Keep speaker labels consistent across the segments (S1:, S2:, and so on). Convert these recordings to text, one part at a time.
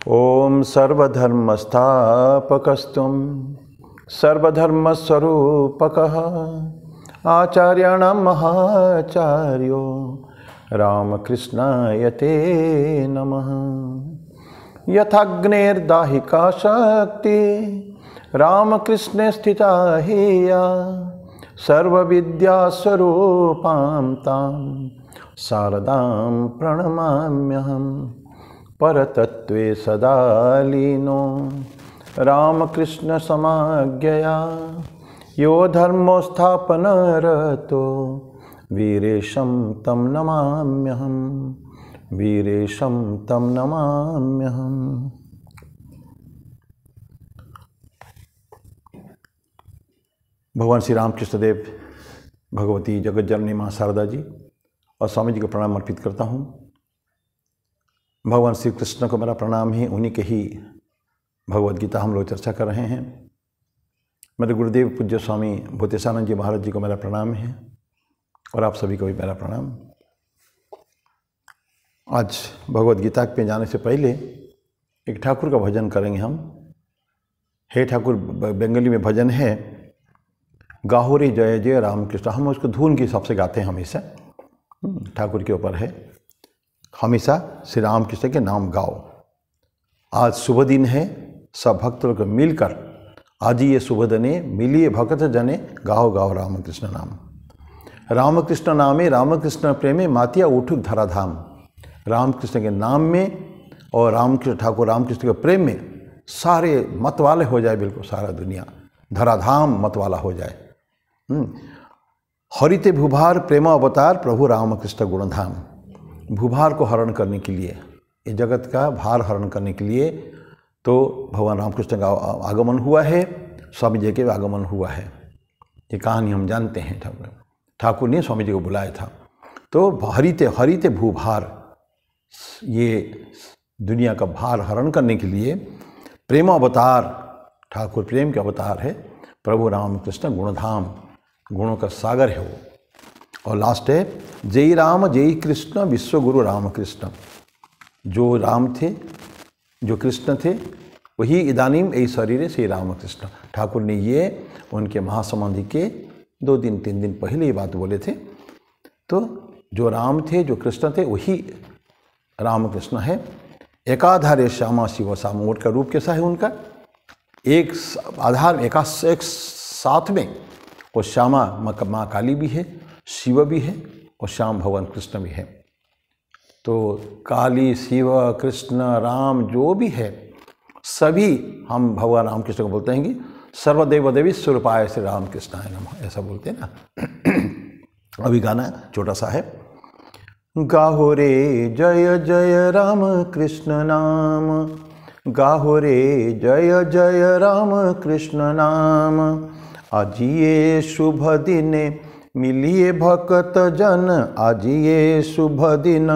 S1: ओम सर्वधर्मस्थापकस्त्वं सर्वधर्मस्वरूपकः आचार्याणां महाचार्यो रामकृष्णाय ते नमः। यथाग्नेर्दाहिका शक्ति रामकृष्णे स्थिता ह्येया सर्वविद्यास्वरूपां तां शारदां प्रणमाम्यहम्। परतत्त्वे सदा लीनो रामकृष्ण समाज्ञया यो धर्मो स्थापनरतो वीरेशं तं नमाम्यहम्। वीरेशं तं नमाम्यहम्। भगवान श्री रामकृष्ण देव, भगवती जगत जननी माँ शारदा जी और स्वामी जी को प्रणाम अर्पित करता हूँ। भगवान श्री कृष्ण को मेरा प्रणाम ही, उन्हीं के ही भगवद गीता हम लोग चर्चा कर रहे हैं। मेरे गुरुदेव पूज्य स्वामी भूतेशानंद जी महाराज जी को मेरा प्रणाम है और आप सभी को भी मेरा प्रणाम। आज भगवद गीता पे जाने से पहले एक ठाकुर का भजन करेंगे हम। हे ठाकुर बंगाली में भजन है, गाहो रे जय जय रामकृष्ण। हम उसको धुन के हिसाब से गाते हैं हमेशा, ठाकुर के ऊपर है। हमेशा श्री रामकृष्ण के नाम गाओ। आज शुभ दिन है, सब भक्त लोग मिलकर आज ये शुभ दिने मिलिए भक्त जने गाओ गाओ रामकृष्ण नाम। रामकृष्ण नामे रामकृष्ण प्रेमे मातिया उठुक धराधाम। रामकृष्ण के नाम में और रामकृष्ण ठाकुर रामकृष्ण के प्रेम में सारे मत वाले हो जाए, बिल्कुल सारा दुनिया धराधाम मत वाला हो जाए। हरिते भूभार प्रेम अवतार प्रभु रामकृष्ण गुणधाम। भूभार को हरण करने के लिए, इस जगत का भार हरण करने के लिए तो भगवान रामकृष्ण का आगमन हुआ है, स्वामी जी के आगमन हुआ है। ये कहानी हम जानते हैं। ठाकुर ने स्वामी जी को बुलाया था। तो हरिते हरिते भूभार, ये दुनिया का भार हरण करने के लिए प्रेम अवतार, ठाकुर प्रेम के अवतार है। प्रभु रामकृष्ण गुणधाम, गुणों का सागर है वो। और लास्ट है जय राम जय कृष्ण विश्वगुरु रामकृष्ण। जो राम थे, जो कृष्ण थे, वही इदानीम ए शरीर श्री रामकृष्ण। ठाकुर ने ये उनके महासमाधि के 2 दिन 3 दिन पहले ये बात बोले थे। तो जो राम थे, जो कृष्ण थे, वही रामकृष्ण है। एकाधारे श्यामा शिव श्याम। उनका रूप कैसा है? उनका एक आधार में, एक साथ में वो श्यामा माँ काली भी है, शिव भी है और श्याम भगवान कृष्ण भी है। तो काली, शिव, कृष्ण, राम जो भी है, सभी हम भगवान रामकृष्ण को बोलते हैं कि सर्वदेव देवी स्वरूपाय श्री रामकृष्णाय नमः, ऐसा बोलते हैं ना। अभी गाना छोटा सा है। गाहो रे जय जय राम कृष्ण नाम, गाहो रे जय जय राम कृष्ण नाम। आज ये शुभ दिन मिलिए भक्त जन, आज ये शुभ दिन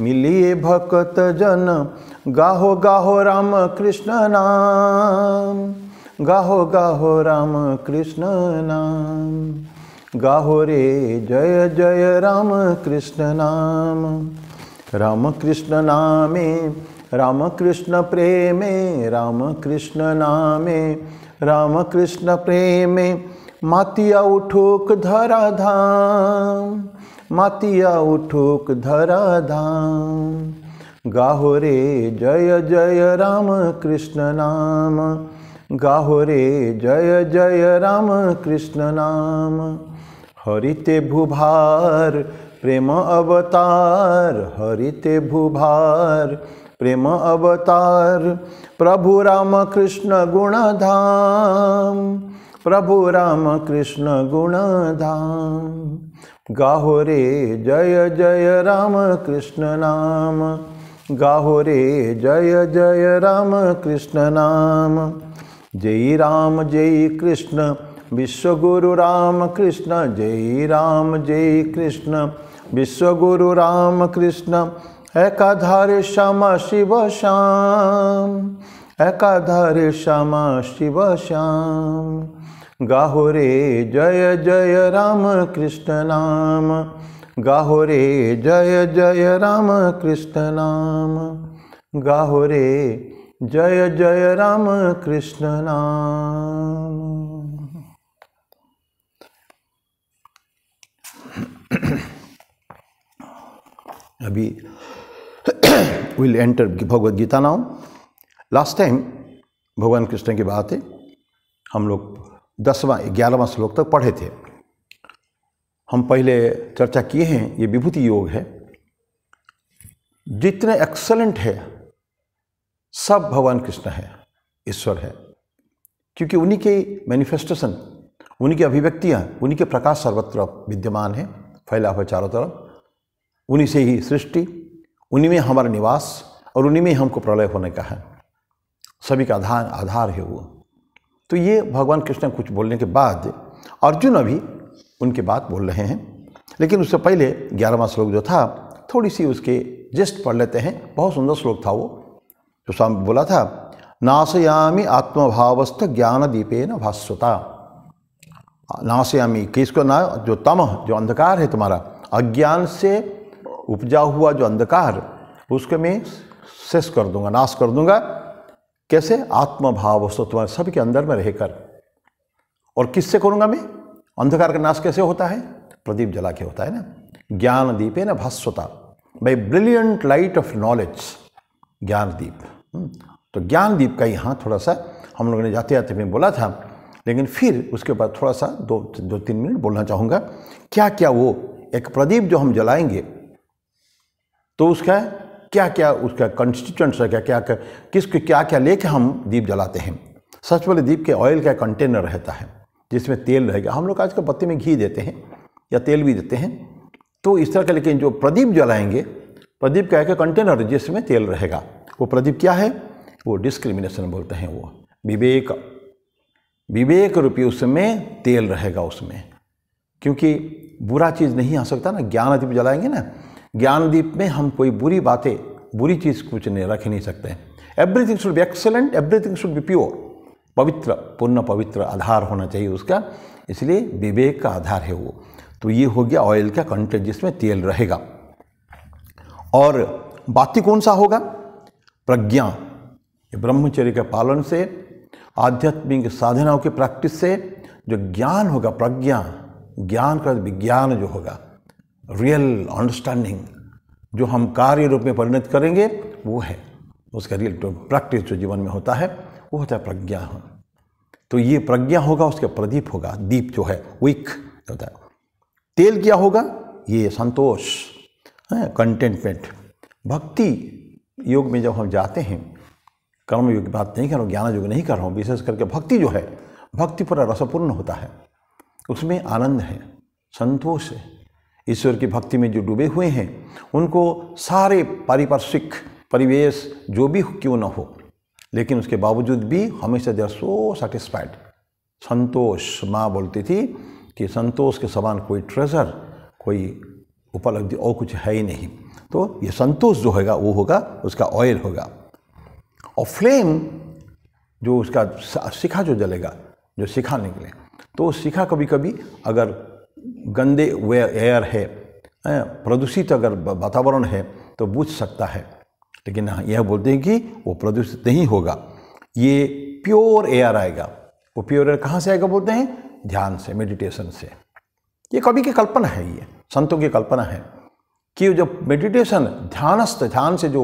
S1: मिलिए भक्त जन। गाहो गाहो राम कृष्ण नाम, गाहो गाहो राम कृष्ण नाम। गाहो रे जय जय राम कृष्ण नाम। राम कृष्ण नामे राम कृष्ण प्रेमे, राम कृष्ण नामे राम कृष्ण प्रेमे मातिया उठुक धराधाम, मातिया उठुक धराधाम। गाहो रे जय जय राम कृष्ण नाम, गाहो रे जय जय राम कृष्ण नाम। हरिते भूभार प्रेम अवतार, हरिते भूभार प्रेम अवतार प्रभु राम कृष्ण गुणधाम, प्रभु राम कृष्ण गुणधाम। गाहो रे जय जय राम कृष्ण नाम, गाहो रे जय जय राम कृष्ण नाम। जय राम जय कृष्ण विश्वगुरु राम कृष्ण, जय राम जय कृष्ण विश्वगुरु राम कृष्ण। एकाधारे श्यामा शिव श्याम, एकाधारे श्यामा शिव श्याम। गाहो रे जय जय राम कृष्ण नाम, गाहो रे जय जय राम कृष्ण नाम। गाहो रे जय जय राम कृष्ण नाम। अभी will enter Bhagavad Gita now. Last time भगवान कृष्ण की बात है, हम लोग 10वां 11वां श्लोक तक पढ़े थे। हम पहले चर्चा किए हैं, ये विभूति योग है। जितने एक्सलेंट है सब भगवान कृष्ण है, ईश्वर है, क्योंकि उन्हीं के मैनिफेस्टेशन, उन्हीं की अभिव्यक्तियाँ, उन्हीं के प्रकाश सर्वत्र विद्यमान है, फैला हुआ चारों तरफ। उन्हीं से ही सृष्टि, उन्हीं में हमारा निवास और उन्हीं में हमको प्रलय होने का है। सभी का आधार है वो। तो ये भगवान कृष्ण कुछ बोलने के बाद अर्जुन अभी उनके बात बोल रहे हैं, लेकिन उससे पहले 11वां श्लोक जो था, थोड़ी सी उसके जस्ट पढ़ लेते हैं। बहुत सुंदर श्लोक था वो, जो सामने बोला था, नाशयामि आत्मभावस्थ ज्ञान दीपेन भास्वता। नाशयामि किसको ना, जो तमः, जो अंधकार है तुम्हारा, अज्ञान से उपजा हुआ जो अंधकार, उसको मैं शेष कर दूंगा, नाश कर दूंगा। कैसे? आत्मभावस्थ, तुम्हारे सबके अंदर में रहकर। और किससे करूंगा मैं? अंधकार का नाश कैसे होता है? प्रदीप जला के होता है ना। ज्ञान दीपे न भास्वता, by brilliant light of knowledge, ज्ञान दीप। तो ज्ञान दीप का यहाँ थोड़ा सा हम लोगों ने जाते जाते में बोला था, लेकिन फिर उसके बाद थोड़ा सा 2-3 मिनट बोलना चाहूँगा। क्या क्या वो एक प्रदीप जो हम जलाएंगे, तो उसका क्या क्या उसका कंस्टिट्यूएंट्स है, क्या क्या किसके क्या क्या लेके हम दीप जलाते हैं। सच वाले दीप के ऑयल का कंटेनर रहता है जिसमें तेल रहेगा। हम लोग आजकल बत्ती में घी देते हैं या तेल भी देते हैं, तो इस तरह का। लेकिन जो प्रदीप जलाएंगे, प्रदीप का एक कंटेनर जिसमें तेल रहेगा, वो प्रदीप क्या है? वो डिस्क्रिमिनेशन बोलते हैं। वो विवेक रूपी उसमें तेल रहेगा उसमें, क्योंकि बुरा चीज़ नहीं आ सकता ना। ज्ञान दीप जलाएंगे ना, ज्ञान दीप में हम कोई बुरी बातें, बुरी चीज़ कुछ नहीं रख नहीं सकते। Everything should be excellent, everything should be pure, पवित्र, पूर्ण पवित्र आधार होना चाहिए उसका। इसलिए विवेक का आधार है वो। तो ये हो गया ऑयल का कंटेंट जिसमें तेल रहेगा। और बाती कौन सा होगा? प्रज्ञा। ब्रह्मचर्य के पालन से, आध्यात्मिक साधनाओं की प्रैक्टिस से जो ज्ञान होगा, प्रज्ञा, ज्ञान का विज्ञान जो होगा, रियल अंडरस्टैंडिंग, जो हम कार्य रूप में परिणत करेंगे, वो है उसका रियल प्रैक्टिस जो जीवन में होता है, वो होता है प्रज्ञा। तो ये प्रज्ञा होगा, उसका प्रदीप होगा, दीप जो है विक होता है। तेल क्या होगा? ये संतोष, कंटेंटमेंट। भक्ति योग में जब हम जाते हैं, कर्म योग की बात नहीं कर रहा हूँ, ज्ञान योग नहीं कर रहा हूँ, विशेष करके भक्ति जो है, भक्ति पूरा रसपूर्ण होता है, उसमें आनंद है, संतोष है। ईश्वर की भक्ति में जो डूबे हुए हैं, उनको सारे पारिपार्श्विक परिवेश जो भी क्यों न हो, लेकिन उसके बावजूद भी हमेशा दे आर सो सेटिस्फाइड। संतोष, माँ बोलती थी कि संतोष के समान कोई ट्रेजर, कोई उपलब्धि और कुछ है ही नहीं। तो ये संतोष जो होगा, वो होगा उसका ऑयल होगा। और फ्लेम जो उसका शिखा जो जलेगा, जो शिखा निकले, तो शिखा कभी कभी अगर गंदे एयर है, प्रदूषित अगर वातावरण है, तो बुझ सकता है। लेकिन हाँ, यह बोलते हैं कि वो प्रदूषित नहीं होगा, ये प्योर एयर आएगा। वो प्योर एयर कहाँ से आएगा बोलते हैं? ध्यान से, मेडिटेशन से। ये कभी की कल्पना है, ये संतों की कल्पना है कि जब मेडिटेशन, ध्यान से जो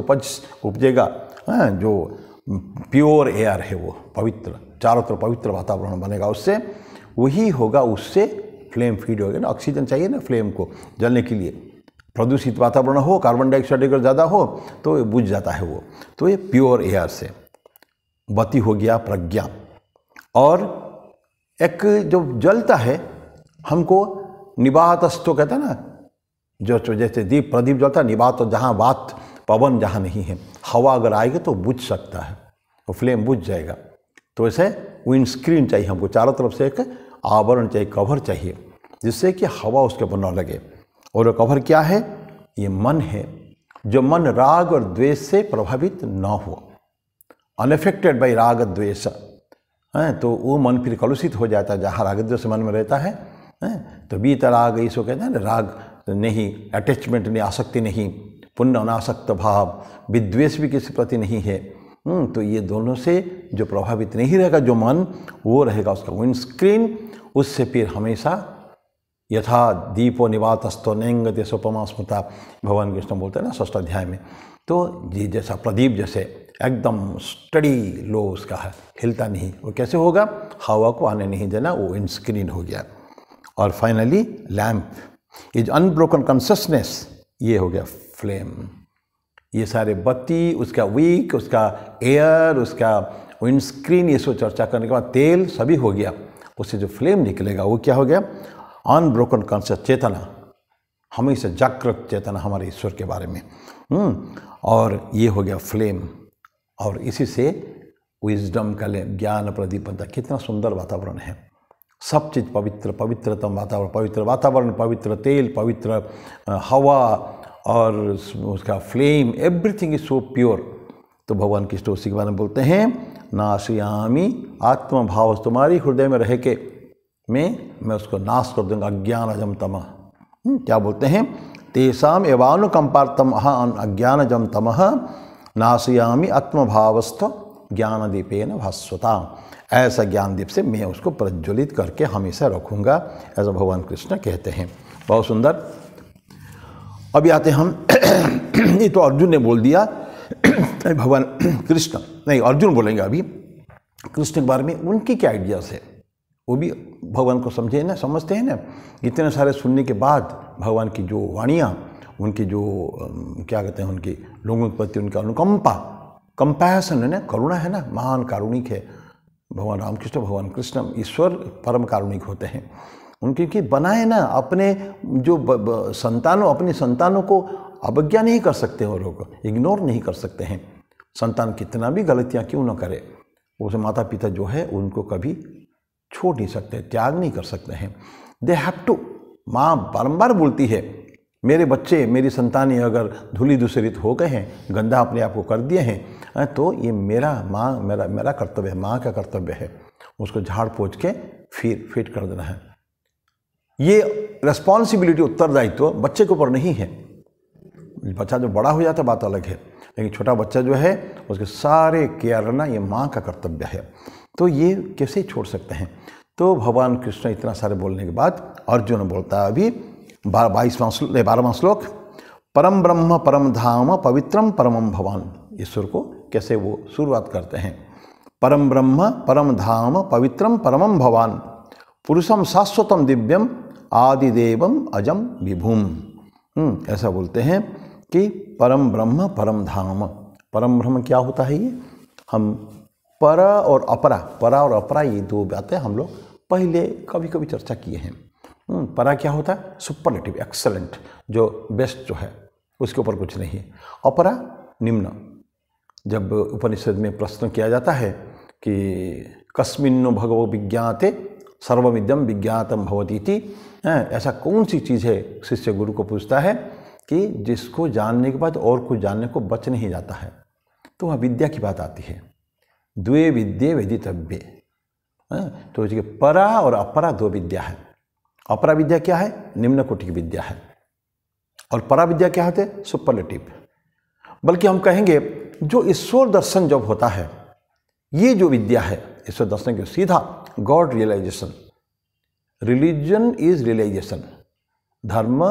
S1: उपजेगा, जो प्योर एयर है, वो पवित्र, चारों तरफ पवित्र वातावरण बनेगा, उससे वही होगा, उससे फ्लेम फीड होगा ना। ऑक्सीजन चाहिए ना फ्लेम को जलने के लिए। प्रदूषित वातावरण हो, कार्बन डाइऑक्साइड अगर ज़्यादा हो तो ये बुझ जाता है वो। तो ये प्योर एयर से बत्ती हो गया प्रज्ञा। और एक जो जलता है, हमको निबातस्तो कहते हैं ना, जो जैसे दीप प्रदीप जलता है, निबात, तो जहाँ बात पवन जहाँ नहीं है, हवा अगर आएगी तो बुझ सकता है, तो फ्लेम बुझ जाएगा। तो ऐसे विंड स्क्रीन चाहिए हमको, चारों तरफ से एक आवरण चाहिए, कवर चाहिए, जिससे कि हवा उसके ऊपर न लगे। और वो कवर क्या है? ये मन है, जो मन राग और द्वेष से प्रभावित न हो, अनअफेक्टेड बाई राग द्वेष। तो वो मन फिर कलुषित हो जाता है जहाँ राग द्वेष मन में रहता है। तो बीत राग, इसको कहते हैं ना, राग नहीं, अटैचमेंट नहीं, आसक्ति नहीं, पुण्य अनासक्त भाव, विद्वेष भी किसी प्रति नहीं है। तो ये दोनों से जो प्रभावित नहीं रहेगा जो मन, वो रहेगा उसका विंड स्क्रीन। उससे फिर हमेशा यथा दीपो निवातस्तो नेंगते सोपमा स्मृता, भगवान कृष्ण बोलते हैं ना 6 अध्याय में। तो जी जैसा प्रदीप जैसे एकदम स्टडी लो उसका है, हिलता नहीं, वो कैसे होगा? हवा को आने नहीं देना, वो विंड स्क्रीन हो गया। और finally lamp is unbroken consciousness, ये हो गया फ्लेम। ये सारे बत्ती, उसका विक, उसका एयर, उसका विंड स्क्रीन, ये सब चर्चा करने के बाद तेल सभी हो गया। उससे जो फ्लेम निकलेगा वो क्या हो गया? अनब्रोकन कॉन्शियस चेतना, हमेशा जागृत चेतना हमारे ईश्वर के बारे में। और ये हो गया फ्लेम। और इसी से विजडम का ज्ञान प्रदीप बनता। कितना सुंदर वातावरण है, सब चीज़ पवित्र, पवित्रतम वातावरण, पवित्र वातावरण, पवित्र तेल, पवित्र हवा और उसका flame, everything is so pure. तो भगवान कृष्ण उसी के बारे में बोलते हैं, नाशयामी आत्मभाव, तुम्हारी हृदय में रह के मैं उसको नाश कर दूंगा, अज्ञान अजम तमः। क्या बोलते हैं? तेषाम एवानुकंपार्थम अज्ञानजम तमः नाशयामी आत्मभावस्थ ज्ञानदीपेन भास्वता। ऐसा ज्ञान दीप से मैं उसको प्रज्वलित करके हमेशा रखूँगा, ऐसा भगवान कृष्ण कहते हैं। बहुत सुंदर। अभी आते हम ये तो अर्जुन ने बोल दिया, भगवान कृष्ण नहीं, अर्जुन बोलेंगे अभी कृष्ण के बारे में, उनकी क्या आइडियाज़ है वो भी भगवान को समझे ना, समझते हैं ना। इतने सारे सुनने के बाद भगवान की जो वाणियाँ, उनकी जो क्या कहते हैं, उनकी लोगों के प्रति उनका अनुकंपा, कंपैशन है ना, करुणा है ना, महान कारुणिक है भगवान रामकृष्ण। भगवान कृष्ण ईश्वर परम कारुणिक होते हैं। उनके कि बनाए ना अपने जो संतानों, अपनी संतानों को अवज्ञा नहीं कर सकते, वो लोग इग्नोर नहीं कर सकते हैं। संतान कितना भी गलतियाँ क्यों न करे, उसे माता पिता जो है उनको कभी छोड़ नहीं सकते, त्याग नहीं कर सकते हैं। They have to. माँ बारंबार बोलती है, मेरे बच्चे, मेरी संतानें अगर धूली दूषरित हो गए हैं, गंदा अपने आप को कर दिए हैं, तो ये मेरा माँ मेरा कर्तव्य है, माँ का कर्तव्य है उसको झाड़ पोंछ के फिर फिट कर देना है। ये रिस्पॉन्सिबिलिटी, उत्तरदायित्व बच्चे के ऊपर नहीं है। बच्चा जो बड़ा हो जाता बात अलग है, लेकिन छोटा बच्चा जो है उसके सारे केयर करना ये माँ का कर्तव्य है। तो ये कैसे छोड़ सकते हैं? तो भगवान कृष्ण इतना सारे बोलने के बाद अर्जुन बोलता है अभी 12वां श्लोक, परम ब्रह्म परम धाम पवित्रम परमम भवान। ईश्वर को कैसे वो शुरुआत करते हैं, परम ब्रह्म परम धाम पवित्रम परमम भवान पुरुषम शाश्वतम दिव्यम आदिदेवम अजम विभूम। ऐसा बोलते हैं कि परम ब्रह्म परम धाम। परम ब्रह्म क्या होता है? ये हम पर और अपरा, परा और अपरा, ये दो बातें हम लोग पहले कभी कभी चर्चा किए हैं। परा क्या होता है? सुपरलेटिव, एक्सेलेंट, जो बेस्ट जो है उसके ऊपर कुछ नहीं है। अपरा निम्न। जब उपनिषद में प्रश्न किया जाता है कि कस्मिन्नो भगवो विज्ञाते सर्वमिदं विज्ञातम भवति इति, ऐसा कौन सी चीज़ है, शिष्य गुरु को पूछता है कि जिसको जानने के बाद और कुछ जानने को बच नहीं जाता है। तो वहाँ विद्या की बात आती है, द्वे विद्ये वेदितव्ये। तो परा और अपरा दो विद्या है। अपरा विद्या क्या है? निम्न कोटि की विद्या है। और परा विद्या क्या होते? सुपरलेटिव। बल्कि हम कहेंगे जो ईश्वर दर्शन जब होता है, ये जो विद्या है ईश्वर दर्शन की, सीधा God realization. Religion is realization. धर्म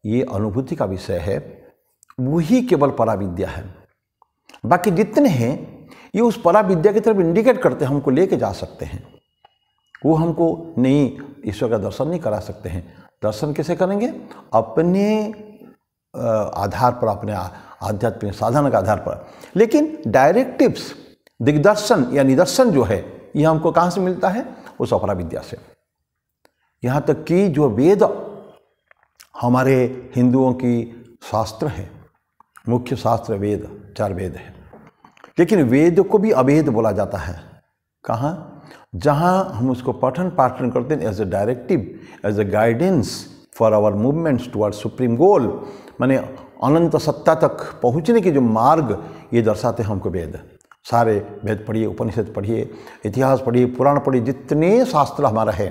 S1: ये अनुभूति का विषय है, वही केवल परा विद्या है। बाकी जितने हैं ये उस परा विद्या की तरफ इंडिकेट करते हैं, हमको लेके जा सकते हैं। वो हमको नहीं, ईश्वर का दर्शन नहीं करा सकते हैं। दर्शन कैसे करेंगे? अपने आधार पर, अपने आध्यात्मिक साधना के आधार पर। लेकिन डायरेक्टिव्स, दिग्दर्शन या निदर्शन जो है, ये हमको कहाँ से मिलता है? उस अपरा विद्या से। यहाँ तक कि जो वेद हमारे हिंदुओं की शास्त्र है, मुख्य शास्त्र वेद, 4 वेद है, लेकिन वेद को भी अवेद बोला जाता है। कहाँ? जहाँ हम उसको पठन पाठन करते हैं as a directive, as a guidance for our movements towards supreme goal, माने अनंत सत्ता तक पहुँचने की जो मार्ग ये दर्शाते हैं हमको वेद। सारे वेद पढ़िए, उपनिषद पढ़िए, इतिहास पढ़िए, पुराण पढ़िए, जितने शास्त्र हमारा है,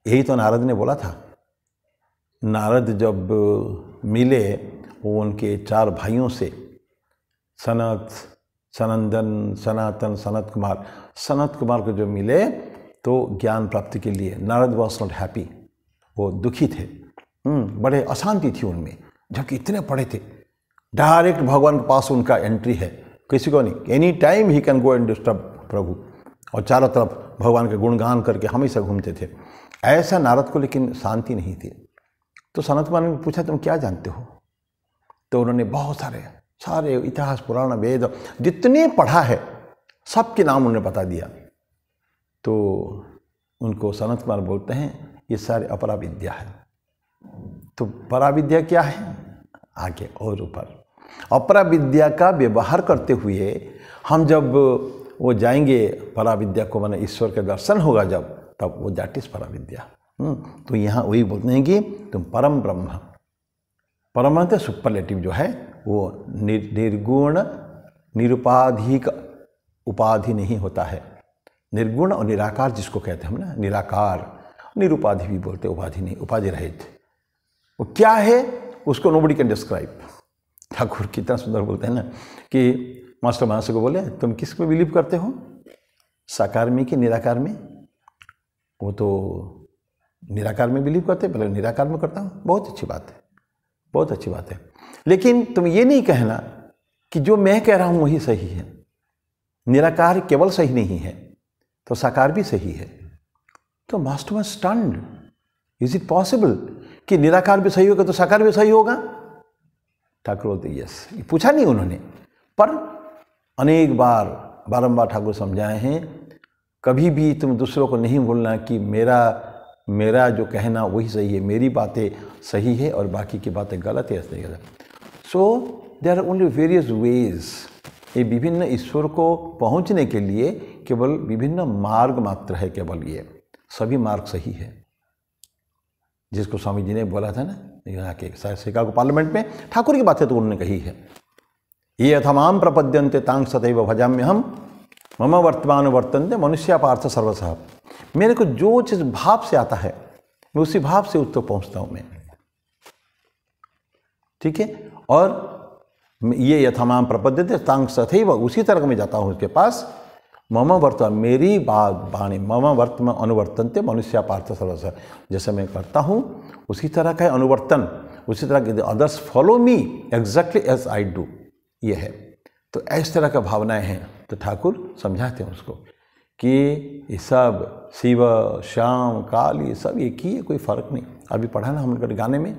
S1: यही तो नारद ने बोला था। नारद जब मिले वो उनके 4 भाइयों से सनत, सनंदन, सनातन, सनत कुमार को जो मिले तो ज्ञान प्राप्ति के लिए नारद वॉज नॉट हैप्पी, वो दुखी थे। बड़े अशांति थी उनमें, जबकि इतने पढ़े थे। डायरेक्ट भगवान के पास उनका एंट्री है, किसी को नहीं, any time he can go and disturb प्रभु, और चारों तरफ भगवान के गुणगान करके हमेशा घूमते थे। ऐसा नारद को लेकिन शांति नहीं थी। तो सनत कुमार ने पूछा तुम क्या जानते हो? तो उन्होंने बहुत सारे इतिहास, पुराण, वेद जितने पढ़ा है सबके नाम उन्होंने बता दिया। तो उनको सनत कुमार बोलते हैं ये सारे अपरा विद्या है। तो परा विद्या क्या है? आगे और ऊपर अपरा विद्या का व्यवहार करते हुए हम जब वो जाएंगे परा विद्या को, माने ईश्वर के दर्शन होगा जब, तब वो दैट इज परा विद्या। तो यहाँ वही बोलते हैं कि तुम परम ब्रह्म, परम तो सुपरलेटिव जो है वो निर्गुण निरुपाधिक, उपाधि नहीं होता है। निर्गुण और निराकार जिसको कहते हैं हम ना, निराकार, निरुपाधि भी बोलते, उपाधि नहीं, उपाधि रहित। वो क्या है उसको नोबडी कैन डिस्क्राइब। ठाकुर कितना सुंदर बोलते हैं ना कि मास्टर महाशय को बोले तुम किस में बिलीव करते हो, साकार में कि निराकार में? वो तो निराकार में बिलीव करते, पहले निराकार में करता हूँ। बहुत अच्छी बात है, बहुत अच्छी बात है। लेकिन तुम ये नहीं कहना कि जो मैं कह रहा हूँ वही सही है। निराकार केवल सही नहीं है तो साकार भी सही है। तो master was stunned, is it possible कि निराकार भी सही होगा तो साकार भी सही होगा? ठाकुर बोलते यस। पूछा नहीं उन्होंने, पर अनेक बार बारंबार ठाकुर समझाए हैं, कभी भी तुम दूसरों को नहीं बोलना कि मेरा जो कहना वही सही है, मेरी बातें सही है और बाकी की बातें गलत है, ऐसे गलत। So there are only various ways. ये विभिन्न ईश्वर को पहुंचने के लिए केवल विभिन्न मार्ग मात्र है, केवल ये सभी मार्ग सही है। जिसको स्वामी जी ने बोला था ना यहाँ के शिकागो पार्लियामेंट में, ठाकुर की बातें तो उन्होंने कही है। ये अथमाम प्रपद्यन्ते तांग सदैव भजाम्यहम मम वर्तमान वर्तन्ते मनुष्य पार्थ सर्वसः। मेरे को जो चीज़ भाव से आता है मैं उसी भाव से उत्तर पहुँचता हूँ मैं, ठीक है। और ये यथामाम प्रपद्यते तांग सदैव, उसी तरह मैं जाता हूँ उसके पास। मम वर्तमान, मेरी बात बाणी, मम वर्तमान अनुवर्तनते मनुष्य पार्थ सर्वसः। जैसे मैं करता हूँ उसी तरह का अनुवर्तन, उसी तरह के others follow me exactly as I do, ये है। तो इस तरह का भावनाएं हैं। तो ठाकुर समझाते हैं उसको कि ये सब शिव श्याम काल ये सब एक ही है, कोई फर्क नहीं। अभी पढ़ा ना हम लोग गाने में,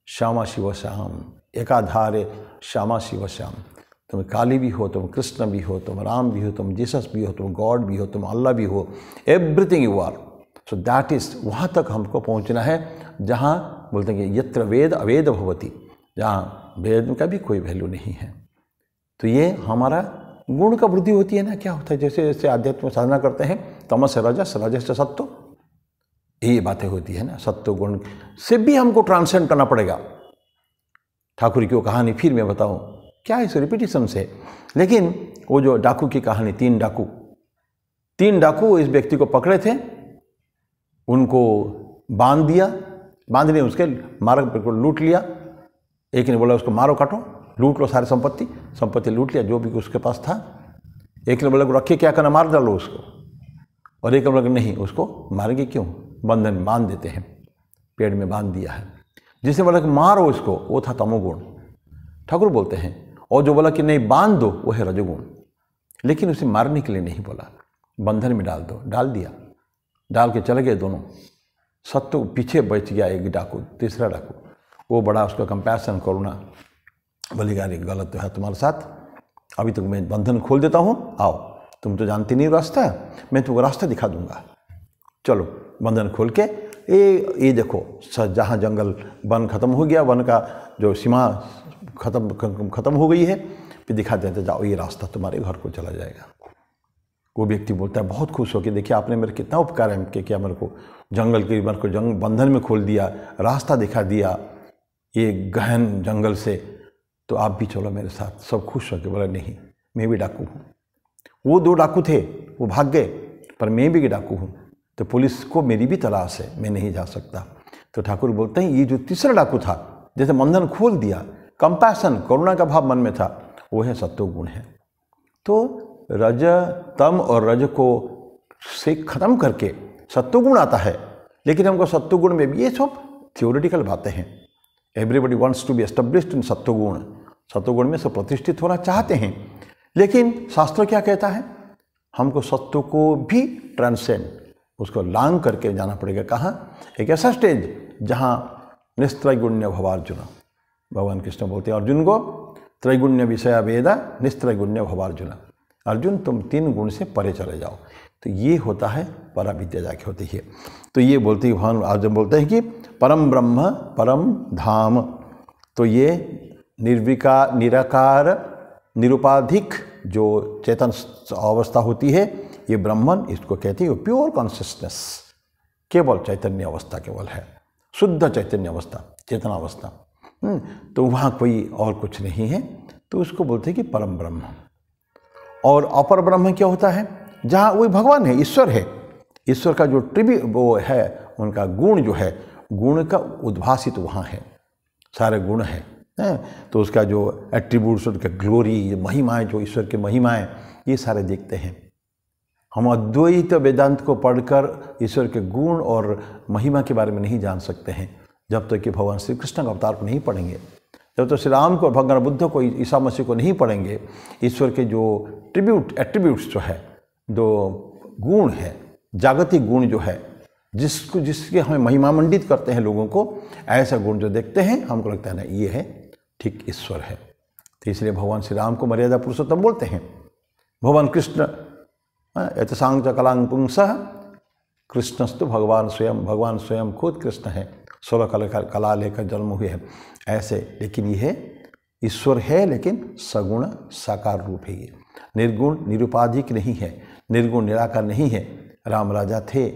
S1: श्यामा शिव श्याम एकाधारे श्यामा शिव श्याम। तुम काली भी हो, तुम कृष्ण भी हो, तुम राम भी हो, तुम जीसस भी हो, तुम गॉड भी हो, तुम अल्लाह भी हो, everything you are. So that is, वहाँ तक हमको पहुँचना है जहाँ बोलते हैं कि यत्र वेद अवेद भवति, जहाँ वेद का भी कोई वैल्यू नहीं है। तो ये हमारा गुण का वृद्धि होती है ना। क्या होता है, जैसे जैसे आध्यात्म साधना करते हैं, तमस से रजस, रजस से सत्व, ये बातें होती है ना। सत्व गुण से भी हमको ट्रांसेंड करना पड़ेगा। ठाकुर की वो कहानी फिर मैं बताऊं, क्या है इस रिपीटिशन से, लेकिन वो जो डाकू की कहानी, 3 डाकू इस व्यक्ति को पकड़े थे, उनको बांध दिया, बांधने उसके मार्ग पर लूट लिया। एक ने बोला उसको मारो काटो, लूट लो सारी संपत्ति लूट लिया जो भी उसके पास था। एक ने बोला रखिए क्या करना, मार डालो उसको। और एक ने बोला नहीं, उसको मारेंगे क्यों, बंधन में बांध देते हैं, पेड़ में बांध दिया है। जिसने बोला कि मारो उसको, वो था तमोगुण, ठाकुर बोलते हैं। और जो बोला कि नहीं बांध दो, वो है रजोगुण। लेकिन उसे मारने के लिए नहीं बोला, बंधन में डाल दो, डाल दिया, डाल के चले गए दोनों। सत्य पीछे बच गया एक डाकू, तीसरा डाकू, वो बड़ा उसका कंपैशन, करुणा, बोलेगा अरे गलत तो है तुम्हारे साथ, अभी तक मैं बंधन खोल देता हूँ, आओ, तुम तो जानती नहीं रास्ता है, मैं तुमको रास्ता दिखा दूंगा, चलो। बंधन खोल के ये देखो, जहाँ जंगल वन खत्म हो गया, वन का जो सीमा खत्म हो गई है, फिर दिखा देते जाओ ये रास्ता तुम्हारे घर को चला जाएगा। वो व्यक्ति बोलता है बहुत खुश हो कि देखिए आपने मेरे कितना उपकार है किया, मेरे को जंगल के बंधन में खोल दिया, रास्ता दिखा दिया ये गहन जंगल से, तो आप भी चलो मेरे साथ। सब खुश हो के बोला नहीं मैं भी डाकू हूँ। वो 2 डाकू थे, वो भाग गए, पर मैं भी डाकू हूँ, तो पुलिस को मेरी भी तलाश है, मैं नहीं जा सकता। तो ठाकुर बोलते हैं ये जो तीसरा डाकू था, जैसे बंधन खोल दिया, कंपैशन, करुणा का भाव मन में था, वो है सत्वगुण है। तो रज, तम और रज को से खत्म करके सत्वगुण आता है, लेकिन हमको सत्वगुण में भी, ये सब थियोरिटिकल बातें हैं। Everybody wants to be established in सत्वगुण, सत्वगुण में सब प्रतिष्ठित होना चाहते हैं, लेकिन शास्त्र क्या कहता है, हमको सत्व को भी ट्रांसेंड, उसको लांग करके जाना पड़ेगा। कहाँ? एक ऐसा स्टेज जहाँ निस्त्रैगुण्य भवार्जुन, भगवान कृष्ण बोलते हैं अर्जुन को, त्रैगुण्य विषय वेदा निस्त्रैगुण्य भवार्जुन, अर्जुन तुम 3 गुण से परे चले जाओ। तो ये होता है परा विद्या जाके होती है। तो ये बोलते ही भगवान अर्जुन बोलते हैं कि परम ब्रह्म परम धाम, तो ये निर्विकार, निराकार, निरुपाधिक जो चेतन अवस्था होती है, ये ब्रह्मन, इसको कहते हैं प्योर कॉन्शियसनेस, केवल चैतन्य अवस्था केवल है, शुद्ध चैतन्य अवस्था, चेतना अवस्था। तो वहाँ कोई और कुछ नहीं है, तो उसको बोलते हैं कि परम ब्रह्म। और अपर ब्रह्म क्या होता है? जहाँ वही भगवान है, ईश्वर है, ईश्वर का जो वो है, उनका गुण जो है, गुण का उद्भासित वहाँ है, सारे गुण हैं। तो उसका जो एट्रीब्यूट्स, उनका ग्लोरी, महिमाएं, जो ईश्वर की महिमाएं, ये सारे देखते हैं। हम अद्वैत वेदांत को पढ़कर ईश्वर के गुण और महिमा के बारे में नहीं जान सकते हैं जब तक कि भगवान श्री कृष्ण का अवतार को नहीं पढ़ेंगे, जब तक श्री राम को, भगवान बुद्ध को, ईसा मसीह को नहीं पढ़ेंगे। ईश्वर के जो एट्रीब्यूट्स जो है, जो गुण है, जागतिक गुण जो है, जिसके हमें महिमा मंडित करते हैं लोगों को, ऐसा गुण जो देखते हैं, हमको लगता है ना ये है ठीक ईश्वर है। तो इसलिए भगवान श्री राम को मर्यादा पुरुषोत्तम बोलते हैं। भगवान कृष्ण यतसांग च कलांग पुंसः कृष्णस्तु भगवान स्वयं, भगवान स्वयं खुद कृष्ण है, 16 कला लेकर जन्म हुए हैं ऐसे। लेकिन ये ईश्वर है, लेकिन सगुण साकार रूप है। ये निर्गुण निरुपाधिक नहीं है, निर्गुण निराकार नहीं है। राम राजा थे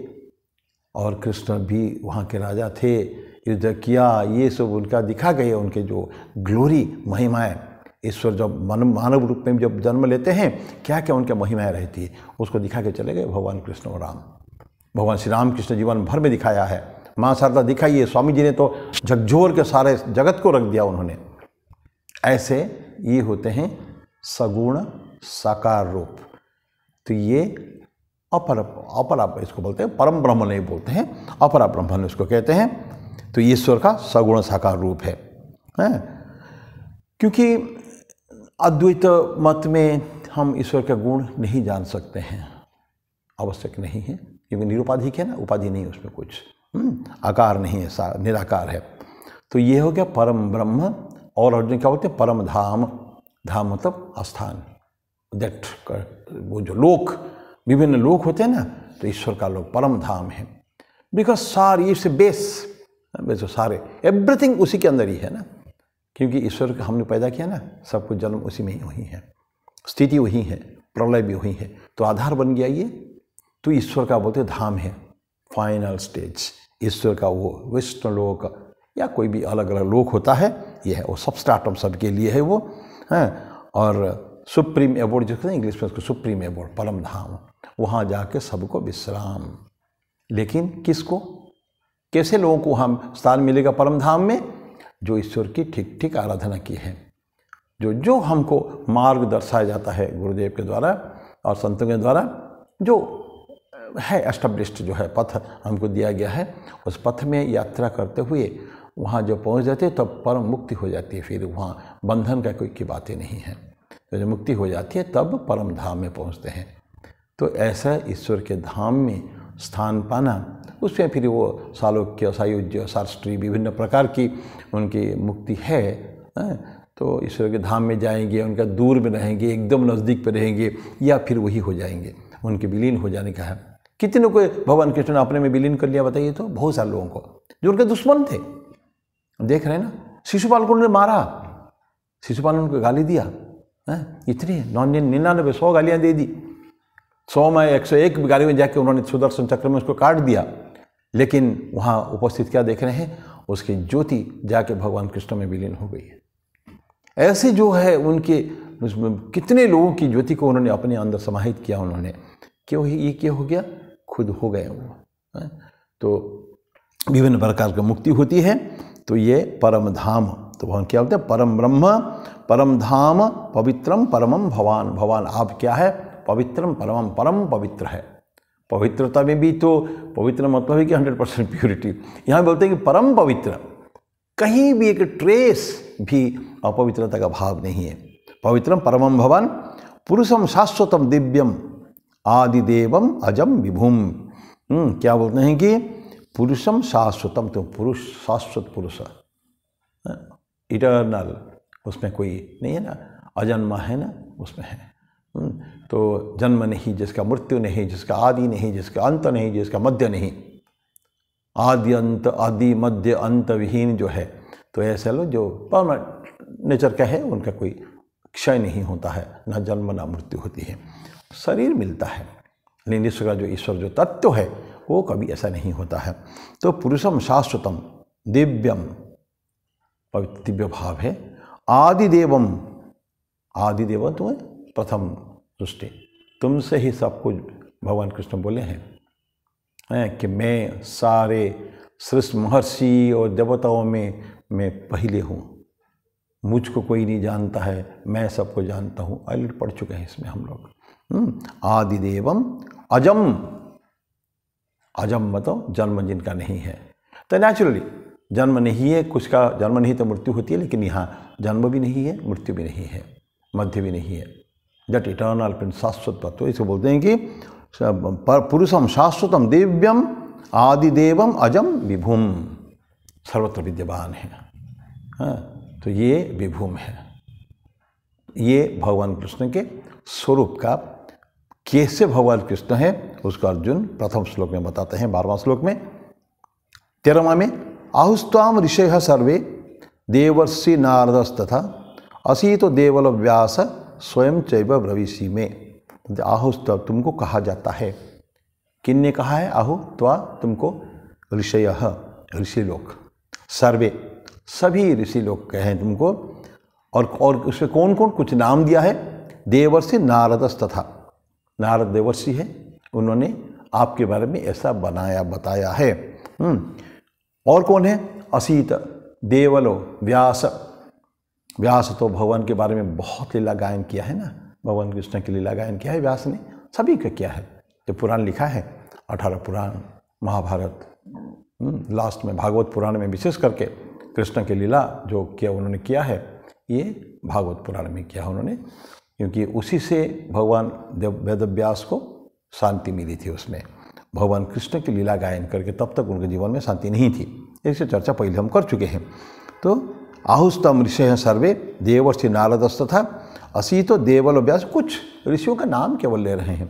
S1: और कृष्ण भी वहाँ के राजा थे, युद्ध किया, ये सब उनका दिखा गए, उनके जो ग्लोरी, महिमाएं। ईश्वर जब मानव रूप में जब जन्म लेते हैं, क्या क्या उनकी महिमाएं रहती है, उसको दिखा के चले गए भगवान कृष्ण और राम। भगवान श्री राम कृष्ण जीवन भर में दिखाया है, माँ शारदा दिखाई है, स्वामी जी ने तो झकझोर के सारे जगत को रख दिया उन्होंने। ऐसे ये होते हैं सगुण साकार रूप। तो ये अपरा इसको बोलते हैं, परम ब्रह्म नहीं बोलते हैं, अपरा ब्रह्म इसको कहते हैं। तो ईश्वर का सगुण साकार रूप है। क्योंकि अद्वैत मत में हम ईश्वर के गुण नहीं जान सकते हैं, आवश्यक नहीं है, क्योंकि निरुपाधिक है ना, उपाधि नहीं उसमें कुछ, आकार नहीं है, निराकार है। तो ये हो गया परम ब्रह्म। और अर्जुन क्या बोलते हैं? परम धाम। धाम मतलब स्थान, दैट, वो जो लोक, विभिन्न लोक होते हैं ना, तो ईश्वर का लोक परम धाम है। बिकॉज सारी इट्स बेस, सारे एवरीथिंग उसी के अंदर ही है ना, क्योंकि ईश्वर का हमने पैदा किया ना, सब कुछ जन्म उसी में ही वही है, स्थिति वही है, प्रलय भी वही है, तो आधार बन गया ये। तो ईश्वर का बोलते धाम है, फाइनल स्टेज। ईश्वर का वो विष्णु लोक या कोई भी अलग अलग लोक होता है, ये है वो सबस्ट्राटम, सबके लिए है वो है। और सुप्रीम एबोर्ड जो कहते हैं इंग्लिश में उसको, सुप्रीम एबोर्ड, परम धाम, वहाँ जाके सबको विश्राम। लेकिन किसको, कैसे लोगों को वहाँ स्थान मिलेगा परम धाम में? जो ईश्वर की ठीक ठीक आराधना की है, जो हमको मार्ग दर्शाया जाता है गुरुदेव के द्वारा और संतों के द्वारा, जो है एस्टेब्लिश्ड, जो है पथ हमको दिया गया है, उस पथ में यात्रा करते हुए वहाँ जो पहुँच जाते हैं तब परम मुक्ति हो जाती है। फिर वहाँ बंधन का कोई की बातें नहीं है। तो जब मुक्ति हो जाती है तब परम धाम में पहुँचते हैं। तो ऐसा ईश्वर के धाम में स्थान पाना, उसमें फिर वो सालोक्य, सायुज्य, शास्त्री, विभिन्न प्रकार की उनकी मुक्ति है। तो ईश्वर के धाम में जाएंगे, उनका दूर में रहेंगे, एकदम नज़दीक पे रहेंगे, या फिर वही हो जाएंगे, उनके विलीन हो जाने का है। कितनों को भगवान कृष्ण ने अपने में विलीन कर लिया बताइए? तो बहुत सारे लोगों को जो उनके दुश्मन थे, देख रहे हैं ना, शिशुपाल को उन्होंने मारा, शिशुपाल ने उनको गाली दिया, इतनी 99 100 गालियाँ दे दी, 100 में 101 गाली में जाके उन्होंने सुदर्शन चक्र में उसको काट दिया। लेकिन वहाँ उपस्थित क्या देख रहे हैं? उसकी ज्योति जाके भगवान कृष्ण में विलीन हो गई है। ऐसे जो है उनके कितने लोगों की ज्योति को उन्होंने अपने अंदर समाहित किया उन्होंने, क्यों ये क्या हो गया? खुद हो गए वो। तो विभिन्न प्रकार की मुक्ति होती है। तो ये परम धाम, तो भगवान क्या बोलते हैं? परम ब्रह्म, परम धाम, पवित्रम परमम भवान। भगवान आप क्या है? पवित्रम परमम, परम पवित्र है। पवित्रता में भी तो पवित्र मतलब है कि 100% प्योरिटी। यहाँ बोलते हैं कि परम पवित्र, कहीं भी एक ट्रेस भी अपवित्रता का भाव नहीं है। पवित्रम परमम भवान, पुरुषम शाश्वतम दिव्यम आदिदेवम अजम विभुम। क्या बोलते हैं कि पुरुषम शाश्वतम, तो पुरुष शाश्वत पुरुष, इटर्नल, उसमें कोई नहीं है ना, अजन्मा है ना, उसमें है। तो जन्म नहीं, जिसका मृत्यु नहीं, जिसका आदि नहीं, जिसका अंत नहीं, जिसका मध्य नहीं, आदि अंत, आदि मध्य अंत विहीन जो है, तो ऐसे लोग जो परमानेंट नेचर का है, उनका कोई क्षय नहीं होता है, न जन्म न मृत्यु होती है। शरीर मिलता है, लेकिन ईश्वर का जो ईश्वर जो तत्व है वो कभी ऐसा नहीं होता है। तो पुरुषम शाश्वतम दिव्यम, पवित्र दिव्य भाव है। आदिदेवम, आदिदेव तुम्हें प्रथम सृष्टि, तुमसे ही सब कुछ भगवान कृष्ण बोले हैं कि मैं सारे श्रेष्ठ महर्षि और देवताओं में मैं पहले हूँ, मुझको कोई नहीं जानता है, मैं सबको जानता हूँ। ऑलरेडी पढ़ चुके हैं इसमें हम लोग। आदिदेवम अजम, अजम मतलब जन्म जिनका नहीं है। तो नेचुरली जन्म नहीं है, कुछ का जन्म नहीं तो मृत्यु होती है, लेकिन यहाँ जन्म भी नहीं है, मृत्यु भी नहीं है, मध्य भी नहीं है, दट इटर्नल प्रिंस, शाश्वत तत्व। इसे बोलते हैं कि पुरुषम शाश्वतम दिव्यम आदिदेवम अजम विभुम, सर्वत्र विद्यमान है। तो ये विभुम है। ये भगवान कृष्ण के स्वरूप का कैसे भगवान कृष्ण है उसको अर्जुन प्रथम श्लोक में बताते हैं, 12वां श्लोक में। 13वां में आहुस्त्वाम ऋषयः सर्वे देवर्षि नारदस्तथा असीतो देवल व्यास स्वयं चैव ब्रवीषि में। आहुस्त्व तुमको कहा जाता है, किन्ने कहा है? आहु त्वा तुमको, ऋषयः ऋषि लोग, सर्वे सभी ऋषि लोग कहे हैं तुमको। और उसमें कौन कौन, कुछ नाम दिया है। देवर्षि नारदस्तथा, नारद देवर्षि है, उन्होंने आपके बारे में ऐसा बनाया बताया है। और कौन है? असीत, देवलो, व्यास, व्यास तो भगवान के बारे में बहुत लीला गायन किया है ना, भगवान कृष्ण की लीला गायन किया है व्यास ने, सभी का किया है। जो पुराण लिखा है 18 पुराण, महाभारत, लास्ट में भागवत पुराण में विशेष करके कृष्ण की लीला जो किया उन्होंने किया है, ये भागवत पुराण में किया उन्होंने, क्योंकि उसी से भगवान वेदव्यास को शांति मिली थी। उसमें भगवान कृष्ण की लीला गायन करके तब तक उनके जीवन में शांति नहीं थी। इससे चर्चा पहले हम कर चुके हैं। तो आहुस्तम ऋषयः सर्वे देवर्षि नारदस्तथा असीतो देवल व्यास, कुछ ऋषियों का नाम केवल ले रहे हैं,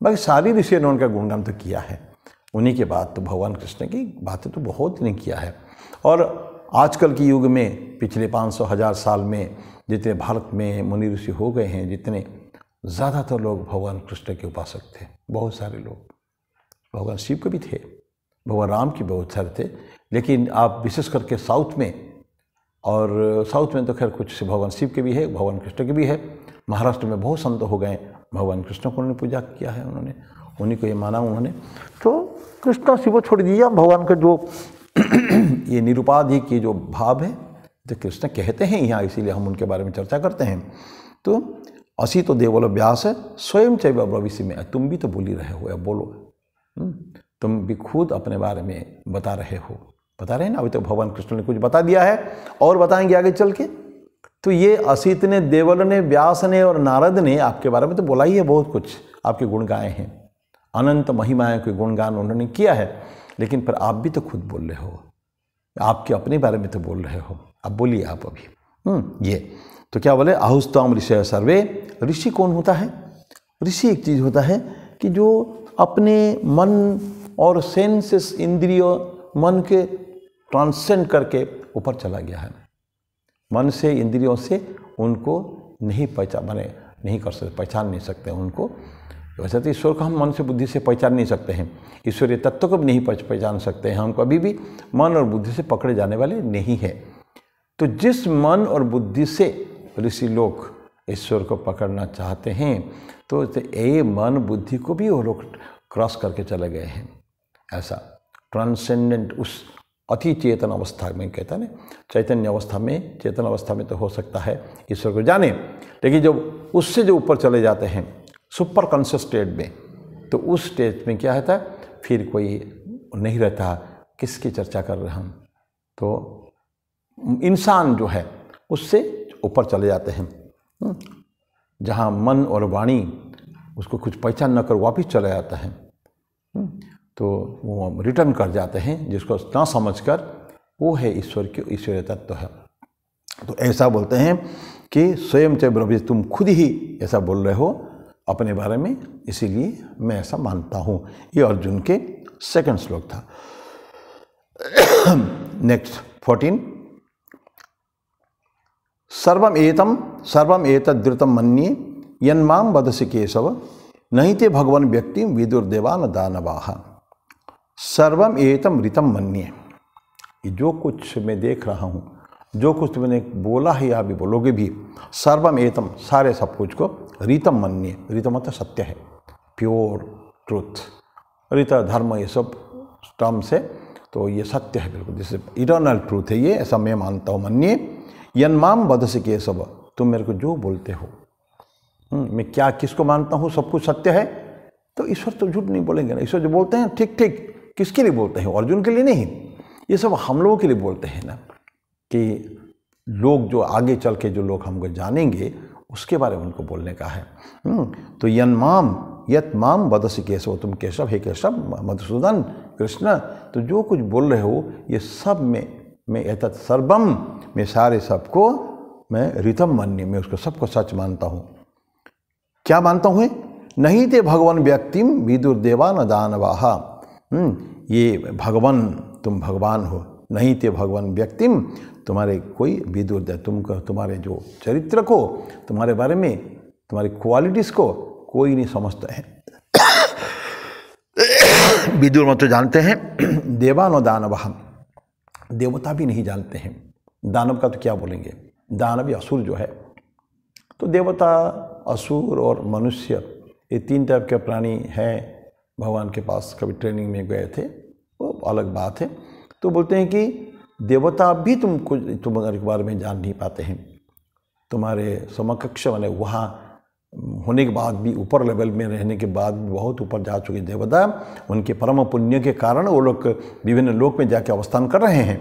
S1: बाकी सारी ऋषियों ने उनका गुणगान तो किया है। उन्हीं के बाद तो भगवान कृष्ण की बातें तो बहुत ने किया है। और आजकल के युग में पिछले 500-1000 साल में जितने भारत में मुनि ऋषि हो गए हैं, जितने ज़्यादातर लोग भगवान कृष्ण के उपासक थे। बहुत सारे लोग भगवान शिव के भी थे, भगवान राम के बहुत सारे थे, लेकिन आप विशेष करके साउथ में, और साउथ में तो खैर कुछ भगवान शिव के भी है, भगवान कृष्ण के भी है। महाराष्ट्र में बहुत संत हो गए, भगवान कृष्ण को उन्होंने पूजा किया है, उन्होंने उन्हीं को ये माना उन्होंने। तो कृष्ण शिव छोड़ दिया, भगवान का जो ये निरुपाधि की जो भाव है, जो कृष्ण कहते हैं यहाँ, इसीलिए हम उनके बारे में चर्चा करते हैं। तो असी तो देवल व्यास स्वयं चैव ब्रवीषि में, तुम भी तो बोल ही रहे हो, या बोलो, तुम भी खुद अपने बारे में बता रहे हो, बता रहे हैं ना। अभी तो भगवान कृष्ण ने कुछ बता दिया है और बताएंगे आगे चल के। तो ये असित ने, देवल ने, व्यास ने और नारद ने आपके बारे में तो बोला ही है, बहुत कुछ आपके गुण गाए हैं, अनंत महिमाएं के गुणगान उन्होंने किया है। लेकिन पर आप भी तो खुद बोल रहे हो, आपके अपने बारे में तो बोल रहे हो, अब बोलिए आप अभी। ये तो क्या बोले, आहुस्त्वाम ऋषयः सर्वे। ऋषि कौन होता है? ऋषि एक चीज़ होता है कि जो अपने मन और सेंसेस, इंद्रिय, मन के ट्रांसेंड करके ऊपर चला गया है। मन से, इंद्रियों से उनको नहीं नहीं कर सकते, पहचान नहीं सकते उनको। वैसे तो ईश्वर को हम मन से, बुद्धि से पहचान नहीं सकते हैं, ईश्वरीय तत्व को भी नहीं पहचान सकते हैं। हम कभी भी मन और बुद्धि से पकड़े जाने वाले नहीं है। तो जिस मन और बुद्धि से ऋषि लोग ईश्वर को पकड़ना चाहते हैं, तो ये मन बुद्धि को भी वो लोग क्रॉस करके चले गए हैं। ऐसा ट्रांसेंडेंट, उस अति चेतन अवस्था में, कहता है ना, चैतन्य अवस्था में, चेतन अवस्था में तो हो सकता है ईश्वर को जाने, लेकिन जब उससे जो ऊपर चले जाते हैं सुपर कॉन्शियस स्टेट में, तो उस स्टेज में क्या होता है, फिर कोई नहीं रहता किसकी चर्चा कर रहे हम, तो इंसान जो है उससे ऊपर चले जाते हैं, जहाँ मन और वाणी उसको कुछ पहचान न कर वापिस चला जाता है, तो वो रिटर्न कर जाते हैं, जिसको ना समझकर, वो है ईश्वर की ईश्वरीय तत्व है। तो ऐसा बोलते हैं कि स्वयं च ब्रह्म, तुम खुद ही ऐसा बोल रहे हो अपने बारे में, इसीलिए मैं ऐसा मानता हूँ। ये अर्जुन के सेकंड श्लोक था। नेक्स्ट 14, सर्वम एतद्रुतम मन्ये यन्माम वदसि केशव नहीं ते भगवान व्यक्ति विदुर्देवा न दानवाहा। सर्वम एतम ऋतम मन्ये, ये जो कुछ मैं देख रहा हूँ, जो कुछ तुमने बोला है या भी बोलोगे भी, सर्वम एतम, सारे सब कुछ को ऋतम मन्ये, ऋतम मतलब सत्य है, प्योर ट्रूथ, ऋत धर्म ये सब टर्म से, तो ये सत्य है बिल्कुल, जैसे इटर्नल ट्रूथ है ये, ऐसा मैं मानता हूँ। मन्ये यन्माम वदसि केशव, तुम मेरे को जो बोलते हो, मैं क्या किसको मानता हूँ, सब कुछ सत्य है, तो ईश्वर तो झूठ नहीं बोलेंगे ना। ईश्वर जो बोलते हैं ठीक ठीक, किसके लिए बोलते हैं, अर्जुन के लिए नहीं, ये सब हम लोगों के लिए बोलते हैं ना, कि लोग जो आगे चल के जो लोग हमको जानेंगे उसके बारे में उनको बोलने का है। तो यन्माम यत माम वदसि केशव, तुम केशव, हे केशव, मधुसूदन, कृष्ण, तो जो कुछ बोल रहे हो ये सब मैं एतत् सर्वम, मैं सारे सबको मैं ऋतम मन्ये, मैं उसको सबको सच मानता हूँ। क्या मानता हूँ? नहीं ते भगवान व्यक्तिम विदुर्देवा न दानवाहा, ये भगवान, तुम भगवान हो, नहीं ते भगवान व्यक्तिम, तुम्हारे कोई विदुर, तुम्हारे जो चरित्र को, तुम्हारे बारे में, तुम्हारी क्वालिटीज़ को कोई नहीं समझता है। विदुर मत तो जानते हैं, देवा न दानवः, देवता भी नहीं जानते हैं। दानव का तो क्या बोलेंगे, दानव असुर जो है, तो देवता, असुर और मनुष्य, ये तीन टाइप के प्राणी हैं। भगवान के पास कभी ट्रेनिंग में गए थे, वो अलग बात है। तो बोलते हैं कि देवता भी तुम्हारे बारे में जान नहीं पाते हैं, तुम्हारे समकक्ष माने वहाँ होने के बाद भी, ऊपर लेवल में रहने के बाद भी बहुत ऊपर जा चुके देवता, उनके परम पुण्य के कारण वो लोग विभिन्न लोक में जाके अवस्थान कर रहे हैं।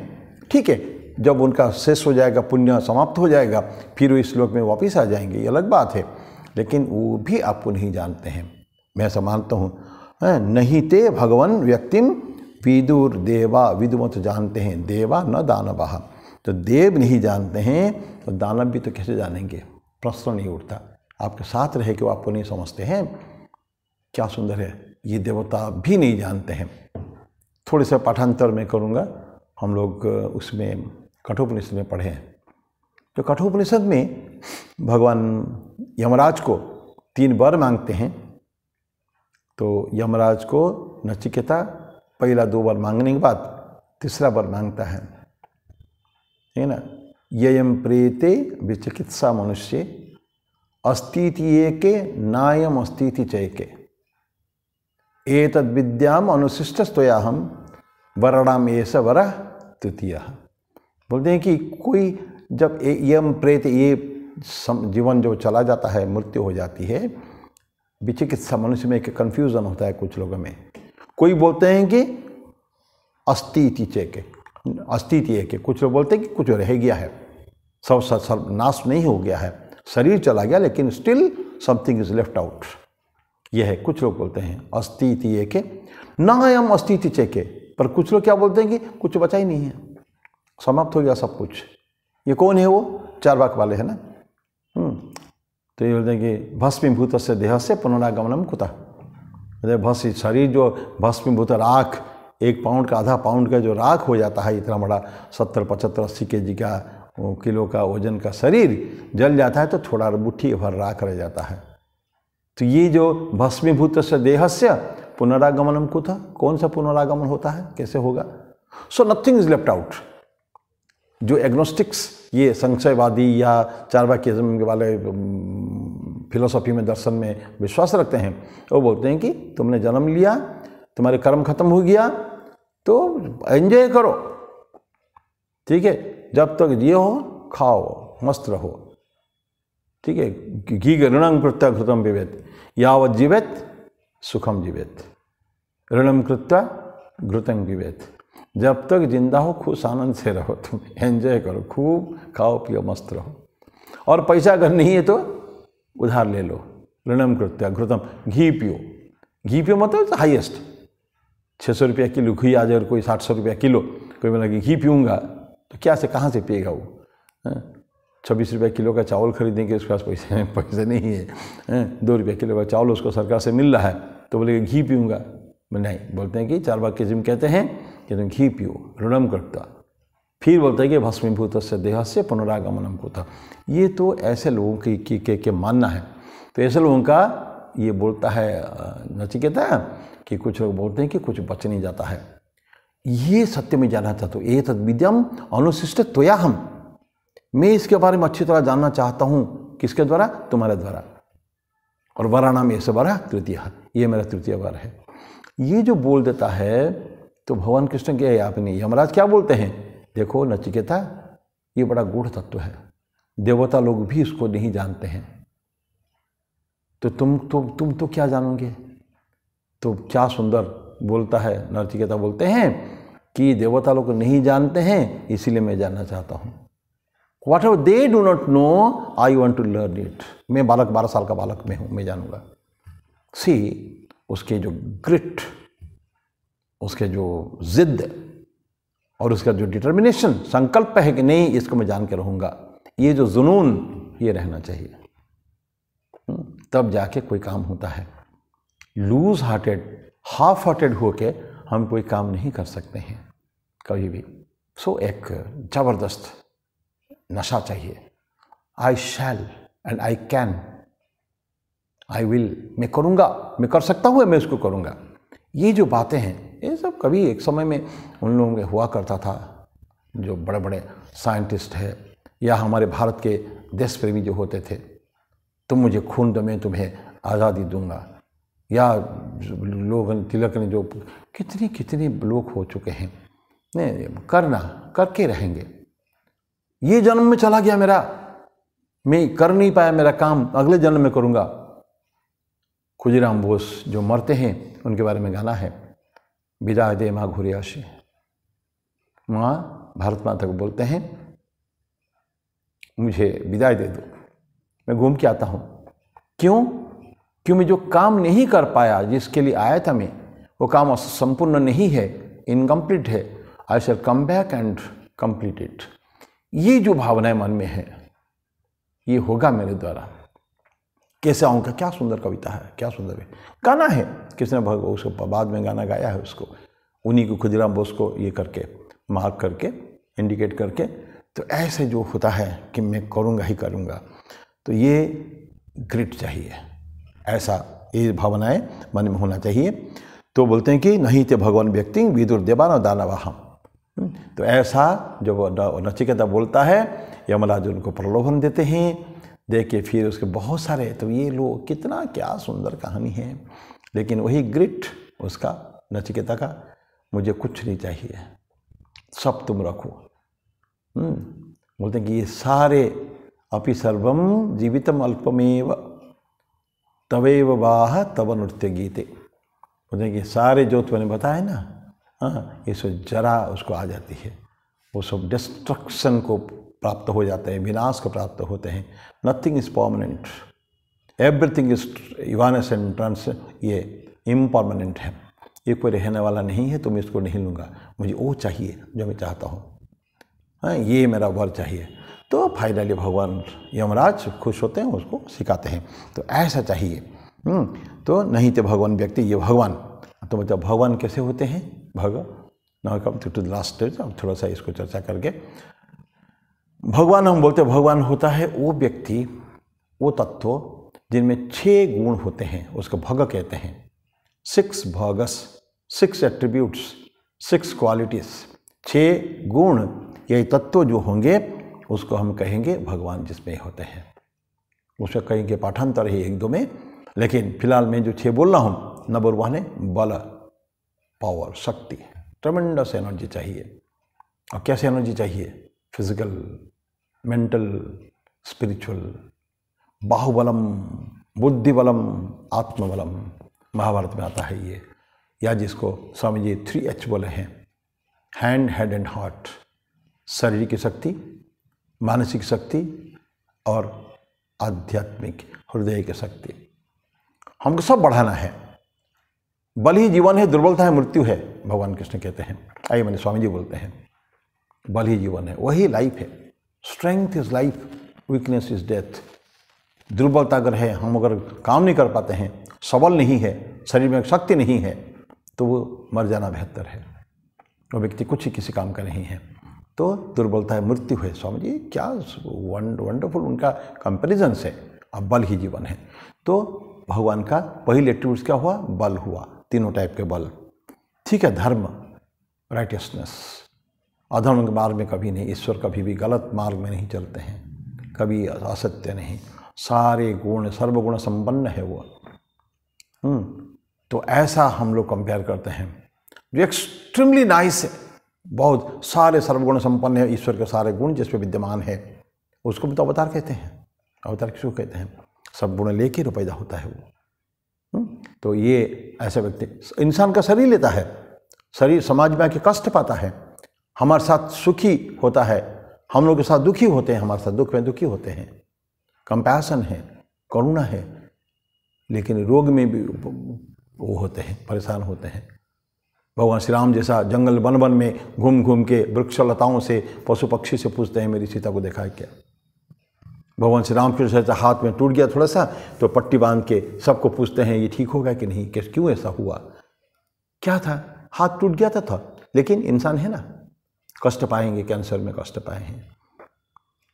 S1: ठीक है, जब उनका शेष हो जाएगा, पुण्य समाप्त हो जाएगा, फिर वो इस लोक में वापस आ जाएंगे, ये अलग बात है, लेकिन वो भी आपको नहीं जानते हैं। मैं ऐसा मानता हूँ, नहीं ते भगवान व्यक्तिम विदुर देवा, विदु मत जानते हैं, देवा न दानवाः, तो देव नहीं जानते हैं तो दानव भी तो कैसे जानेंगे, प्रश्न नहीं उठता। आपके साथ रहे कि वो आपको नहीं समझते हैं, क्या सुंदर है, ये देवता भी नहीं जानते हैं। थोड़े से पाठांतर में करूँगा, हम लोग उसमें कठोपनिषद में पढ़े हैं। तो कठोपनिषद में भगवान यमराज को 3 वर मांगते हैं। तो यमराज को नचिकेता पहला 2 वर मांगने के बाद तीसरा वर मांगता है ना, ययम प्रेते विचिकित्सा मनुष्य अस्तीति एके नायम अस्तीति चैके एतद् विद्याम अनुशिष्ट स्तोयाहम वरणाम एष वरः तृतीय। बोलते हैं कि कोई जब यम प्रेत, ये जीवन जो चला जाता है, मृत्यु हो जाती है, विचिकित्सा मनुष्य में एक कन्फ्यूज़न होता है कुछ लोगों में। कोई बोलते हैं कि अस्तीति चैके, अस्तीति एके, कुछ लोग बोलते हैं कि कुछ रह गया है, सब नाश नहीं हो गया है, शरीर चला गया लेकिन still something is left out, यह है। कुछ लोग बोलते हैं अस्तीति एके नायम अस्तीति चैके, पर कुछ लोग क्या बोलते हैं कि कुछ बचा ही नहीं है, समाप्त हो गया सब कुछ। ये कौन है? वो चार्वाक वाले हैं ना। तो ये बोलते हैं कि भस्मीभूत से देह से पुनरागमनम कुतः, भस्म शरीर जो भस्मीभूत राख, 1 पाउंड का, आधा पाउंड का जो राख हो जाता है, इतना बड़ा 70, 75, 80 kg का, किलो का वजन का शरीर जल जाता है तो थोड़ा मुट्ठी भर राख रह जाता है। तो ये जो भस्मीभूत से देहस्य पुनरागमनम कुतः, कौन सा पुनरागमन होता है, कैसे होगा? So nothing is left out. जो एग्नोस्टिक्स, ये संशयवादी या चार्वाकिज्म वाले फिलोसॉफी में, दर्शन में विश्वास रखते हैं, वो बोलते हैं कि तुमने जन्म लिया, तुम्हारे कर्म खत्म हो गया, तो एंजॉय करो, ठीक है, जब तक जियो खाओ, मस्त रहो, ठीक है। घी ऋणम कृत्वा घृतम पिबेत, यावत जीवेत सुखम जीवेत, ऋणम कृत्वा घृतम पिबेत। जब तक जिंदा हो खुश आनंद से रहो, तुम एंजॉय करो, खूब खाओ पियो, मस्त रहो। और पैसा अगर नहीं है तो उधार ले लो, ऋणम कृत्वा घृतम। घी पियो, घी पियो मतलब हाईएस्ट 600 रुपया किलो घी आ जाए और कोई 700 रुपया किलो, कोई बोला कि घी पीऊँगा तो क्या से कहाँ से पिएगा वो? 26 रुपया किलो का चावल खरीदने के उसके पास पैसे नहीं है, 2 रुपया किलो का चावल उसको सरकार से मिल रहा है, तो बोलेगा घी पीऊँगा। नहीं, बोलते हैं कि चार्वाक जिम कहते हैं कि तुम घी पियो, ऋणम कृत्वा। फिर बोलते हैं कि भस्मीभूतस्य देहस्य पुनरागमनम कुतः। ये तो ऐसे लोगों के मानना है। तो ऐसे लोगों का ये बोलता है नचिकेता कि कुछ लोग बोलते हैं कि कुछ बच नहीं जाता है। ये सत्य में जानना चाहता हूँ, ये तद विद्यम अनुशिष्ट त्वया हम, मैं इसके बारे में अच्छी तरह जानना चाहता हूँ। किसके द्वारा? तुम्हारे द्वारा। और वराणाम ऐसे वरा तृतीय, ये मेरा तृतीय वर है। ये जो बोल देता है तो भगवान कृष्ण के आपने यमराज क्या बोलते हैं? देखो नचिकेता, ये बड़ा गूढ़ तत्व है, देवता लोग भी इसको नहीं जानते हैं, तो तुम तो क्या जानोगे? तो क्या सुंदर बोलता है नचिकेता, बोलते हैं कि देवता लोग नहीं जानते हैं, इसीलिए मैं जानना चाहता हूँ। Whatever they do not know I want to learn it. मैं बालक, 12 साल का बालक में हूँ, मैं जानूंगा। सी उसके जो ग्रिट, उसके जो जिद और उसका जो डिटर्मिनेशन, संकल्प है कि नहीं इसको मैं जान के रहूँगा, ये जो जुनून, ये रहना चाहिए, तब जाके कोई काम होता है। लूज हार्टेड, हाफ हार्टेड होके हम कोई काम नहीं कर सकते हैं कभी भी। सो एक जबरदस्त नशा चाहिए। I shall and I can, I will, मैं करूँगा, मैं कर सकता हूँ, मैं इसको करूँगा। ये जो बातें हैं, ये सब कभी एक समय में उन लोगों में हुआ करता था, जो बड़े बड़े साइंटिस्ट है या हमारे भारत के देश प्रेमी जो होते थे, तुम मुझे खून दो मैं तुम्हें आज़ादी दूंगा, या लोग तिलक ने जो कितने लोग हो चुके हैं, नहीं करना, करके रहेंगे। ये जन्म में चला गया मेरा, मैं कर नहीं पाया मेरा काम, अगले जन्म में करूँगा। खुदीराम बोस जो मरते हैं उनके बारे में गाना है, विदाई दे माँ घुरियाशी। माँ भारत माता को बोलते हैं मुझे विदाई दे दो, मैं घूम के आता हूँ। क्यों? क्यों मैं जो काम नहीं कर पाया, जिसके लिए आया था मैं, वो काम संपूर्ण नहीं है, इनकम्प्लीट है। I shall come back and complete it. ये जो भावनाएं मन में है, ये होगा मेरे द्वारा। कैसे आऊँगा? क्या सुंदर कविता है, क्या सुंदर है, गाना है। किसने उसको बाद में गाना गाया है उसको, उन्हीं को खुदीराम बोस को ये करके मार्क करके इंडिकेट करके। तो ऐसे जो होता है कि मैं करूँगा ही करूँगा, तो ये ग्रिट चाहिए, ऐसा ये भावनाएं मन में होना चाहिए। तो बोलते हैं कि नहीं ते भगवान व्यक्ति विदुर देवा न दानवाहम। तो ऐसा जब नचिकेता बोलता है, यमराज उनको प्रलोभन देते हैं, देखिए फिर उसके बहुत सारे, तो ये लोग कितना क्या सुंदर कहानी है। लेकिन वही ग्रिट उसका, नचिकेता का, मुझे कुछ नहीं चाहिए, सब तुम रखो। बोलते हैं कि ये सारे अपि सर्वम जीवितम अल्पमेव तवेव वाह तव नृत्य गीते। बोलते हैं कि सारे जो तुमने बताया ना, हाँ, ये सब जरा उसको आ जाती है, वो सब डिस्ट्रक्शन को प्राप्त हो जाते हैं, विनाश को प्राप्त होते हैं। Nothing is permanent, everything is evanescent, trance, ये इम्परमानेंट है, ये कोई रहने वाला नहीं है, तो मैं इसको नहीं लूँगा, मुझे वो चाहिए जो मैं चाहता हूँ, हाँ, ये मेरा वर चाहिए। तो फाइनली भगवान यमराज खुश होते हैं, उसको सिखाते हैं, तो ऐसा चाहिए। तो नहीं तो भगवान व्यक्ति, ये भगवान। तो मतलब भगवान कैसे होते हैं? Now come to the last stage, अब थोड़ा सा इसको चर्चा करके। भगवान हम बोलते हैं, भगवान होता है वो व्यक्ति, वो तत्व जिनमें 6 गुण होते हैं, उसको भग कहते हैं। 6 भगस, 6 एट्रीब्यूट्स, 6 क्वालिटीज, 6 गुण, ये तत्व जो होंगे उसको हम कहेंगे भगवान, जिसमें होते हैं। उसमें कहेंगे पाठांतर है 1-2 में, लेकिन फिलहाल मैं जो 6 बोल रहा हूँ, नंबर 1 है बल, पावर, शक्ति, ट्रेमेंडस एनर्जी चाहिए। और कैसे एनर्जी चाहिए? Physical, mental, spiritual. बाहुबलम, बुद्धिबलम, आत्मबलम, महाभारत में आता है ये। या जिसको स्वामी जी 3H बोले हैं, हैंड, हेड एंड हार्ट। शरीर की शक्ति, मानसिक शक्ति और आध्यात्मिक हृदय की शक्ति। हमको सब बढ़ाना है। बल ही जीवन है, दुर्बलता है मृत्यु है, भगवान कृष्ण कहते हैं। आइए मैंने स्वामी जी बोलते हैं, बल ही जीवन है, वही लाइफ है। Strength is life, weakness is death. दुर्बलता अगर है, हम अगर काम नहीं कर पाते हैं, सबल नहीं है, शरीर में शक्ति नहीं है, तो वो मर जाना बेहतर है। वो व्यक्ति कुछ ही किसी काम का नहीं है, तो दुर्बलता है, मृत्यु है। स्वामी जी क्या वंडरफुल उनका कंपैरिजन है। अब बल ही जीवन है, तो भगवान का पहले एट्रीब्यूट्स क्या हुआ? बल हुआ, तीनों टाइप के बल। ठीक है, धर्म, राइटियसनेस, अधर्म के मार्ग में कभी नहीं। ईश्वर कभी भी गलत मार्ग में नहीं चलते हैं, कभी असत्य नहीं। सारे गुण, सर्वगुण संपन्न है वो। तो ऐसा हम लोग कंपेयर करते हैं, जो एक्सट्रीमली नाइस है, बहुत सारे सर्वगुण संपन्न है, ईश्वर के सारे गुण जिस पे विद्यमान है, उसको भी तो अवतार कहते हैं। अवतार किसको कहते हैं? सब गुण लेके ही पैदा होता है वो। तो ये ऐसा व्यक्ति इंसान का शरीर लेता है, शरीर समाज में आके कष्ट पाता है, हमारे साथ सुखी होता है, हम लोग के साथ दुखी होते हैं, हमारे साथ दुख में दुखी होते हैं। कंपैशन है, करुणा है, लेकिन रोग में भी वो होते हैं, परेशान होते हैं। भगवान श्री राम जैसा जंगल वन वन में घूम घूम के वृक्ष लताओं से, पशु पक्षी से पूछते हैं, मेरी सीता को देखा है क्या? भगवान श्री राम के जैसा हाथ में टूट गया थोड़ा सा, तो पट्टी बांध के सबको पूछते हैं ये ठीक होगा कि नहीं, क्यों ऐसा हुआ, क्या था? हाथ टूट गया था, लेकिन इंसान है ना, कष्ट पाएंगे, कैंसर में कष्ट पाए हैं।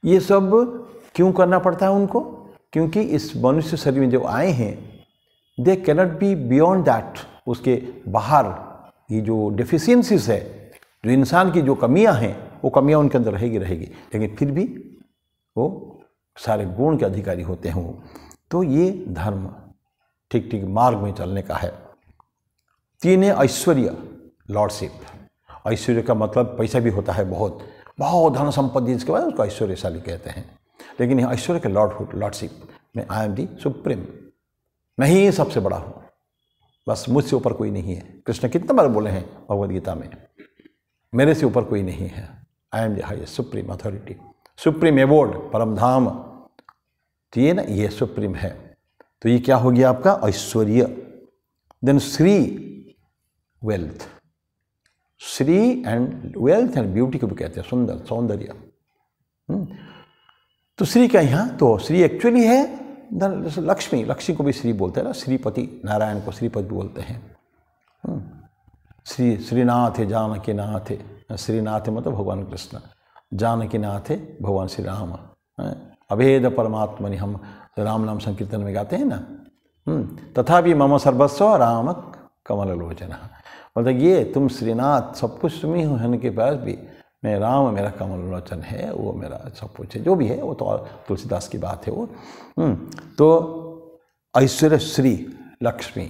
S1: ये सब क्यों करना पड़ता है उनको? क्योंकि इस मनुष्य शरीर में जो आए हैं, they cannot be beyond that. उसके बाहर ये जो डेफिशिएंसीज है, जो इंसान की जो कमियां हैं, वो कमियां उनके अंदर रहेगी, लेकिन फिर भी वो सारे गुण के अधिकारी होते हैं वो। तो ये धर्म ठीक ठीक मार्ग में चलने का है। तीन है ऐश्वर्य, लॉर्डशिप। ऐश्वर्य का मतलब पैसा भी होता है, बहुत बहुत धन संपत्ति, इसके बाद उसको ऐश्वर्यशाली कहते हैं। लेकिन यह ऐश्वर्य के लॉर्डशिप में आई एम दी सुप्रीम, मैं ही सबसे बड़ा हूँ, बस मुझसे ऊपर कोई नहीं है। कृष्ण कितने बार बोले हैं भगवद गीता में, मेरे से ऊपर कोई नहीं है। I am the highest supreme authority, supreme abode, परम धाम। तो ये ना, ये सुप्रीम है। तो ये क्या हो गया आपका? ऐश्वर्य। Then Shri, wealth. Shri and wealth and beauty को भी कहते हैं, सुंदर, सौंदर्य। तो श्री का यहाँ, तो श्री एक्चुअली है लक्ष्मी। लक्ष्मी को भी श्री बोलते हैं ना, श्रीपति, नारायण को श्रीपति बोलते हैं। श्री श्रीनाथ है, जानकी नाथ है। श्रीनाथ मतलब भगवान कृष्ण, जानकी नाथ है भगवान श्री राम। अभेद परमात्मनि, हम राम नाम संकीर्तन में गाते हैं ना। तथापि मम सर्वस्व राम कमल लोचन। मतलब ये तुम श्रीनाथ, सब कुछ तुम ही होने के बाद भी मैं राम, मेरा कमल लोचन है, वो मेरा सब कुछ है, जो भी है वो तो तुलसीदास की बात है वो। तो ऐश्वर्य, श्री, लक्ष्मी,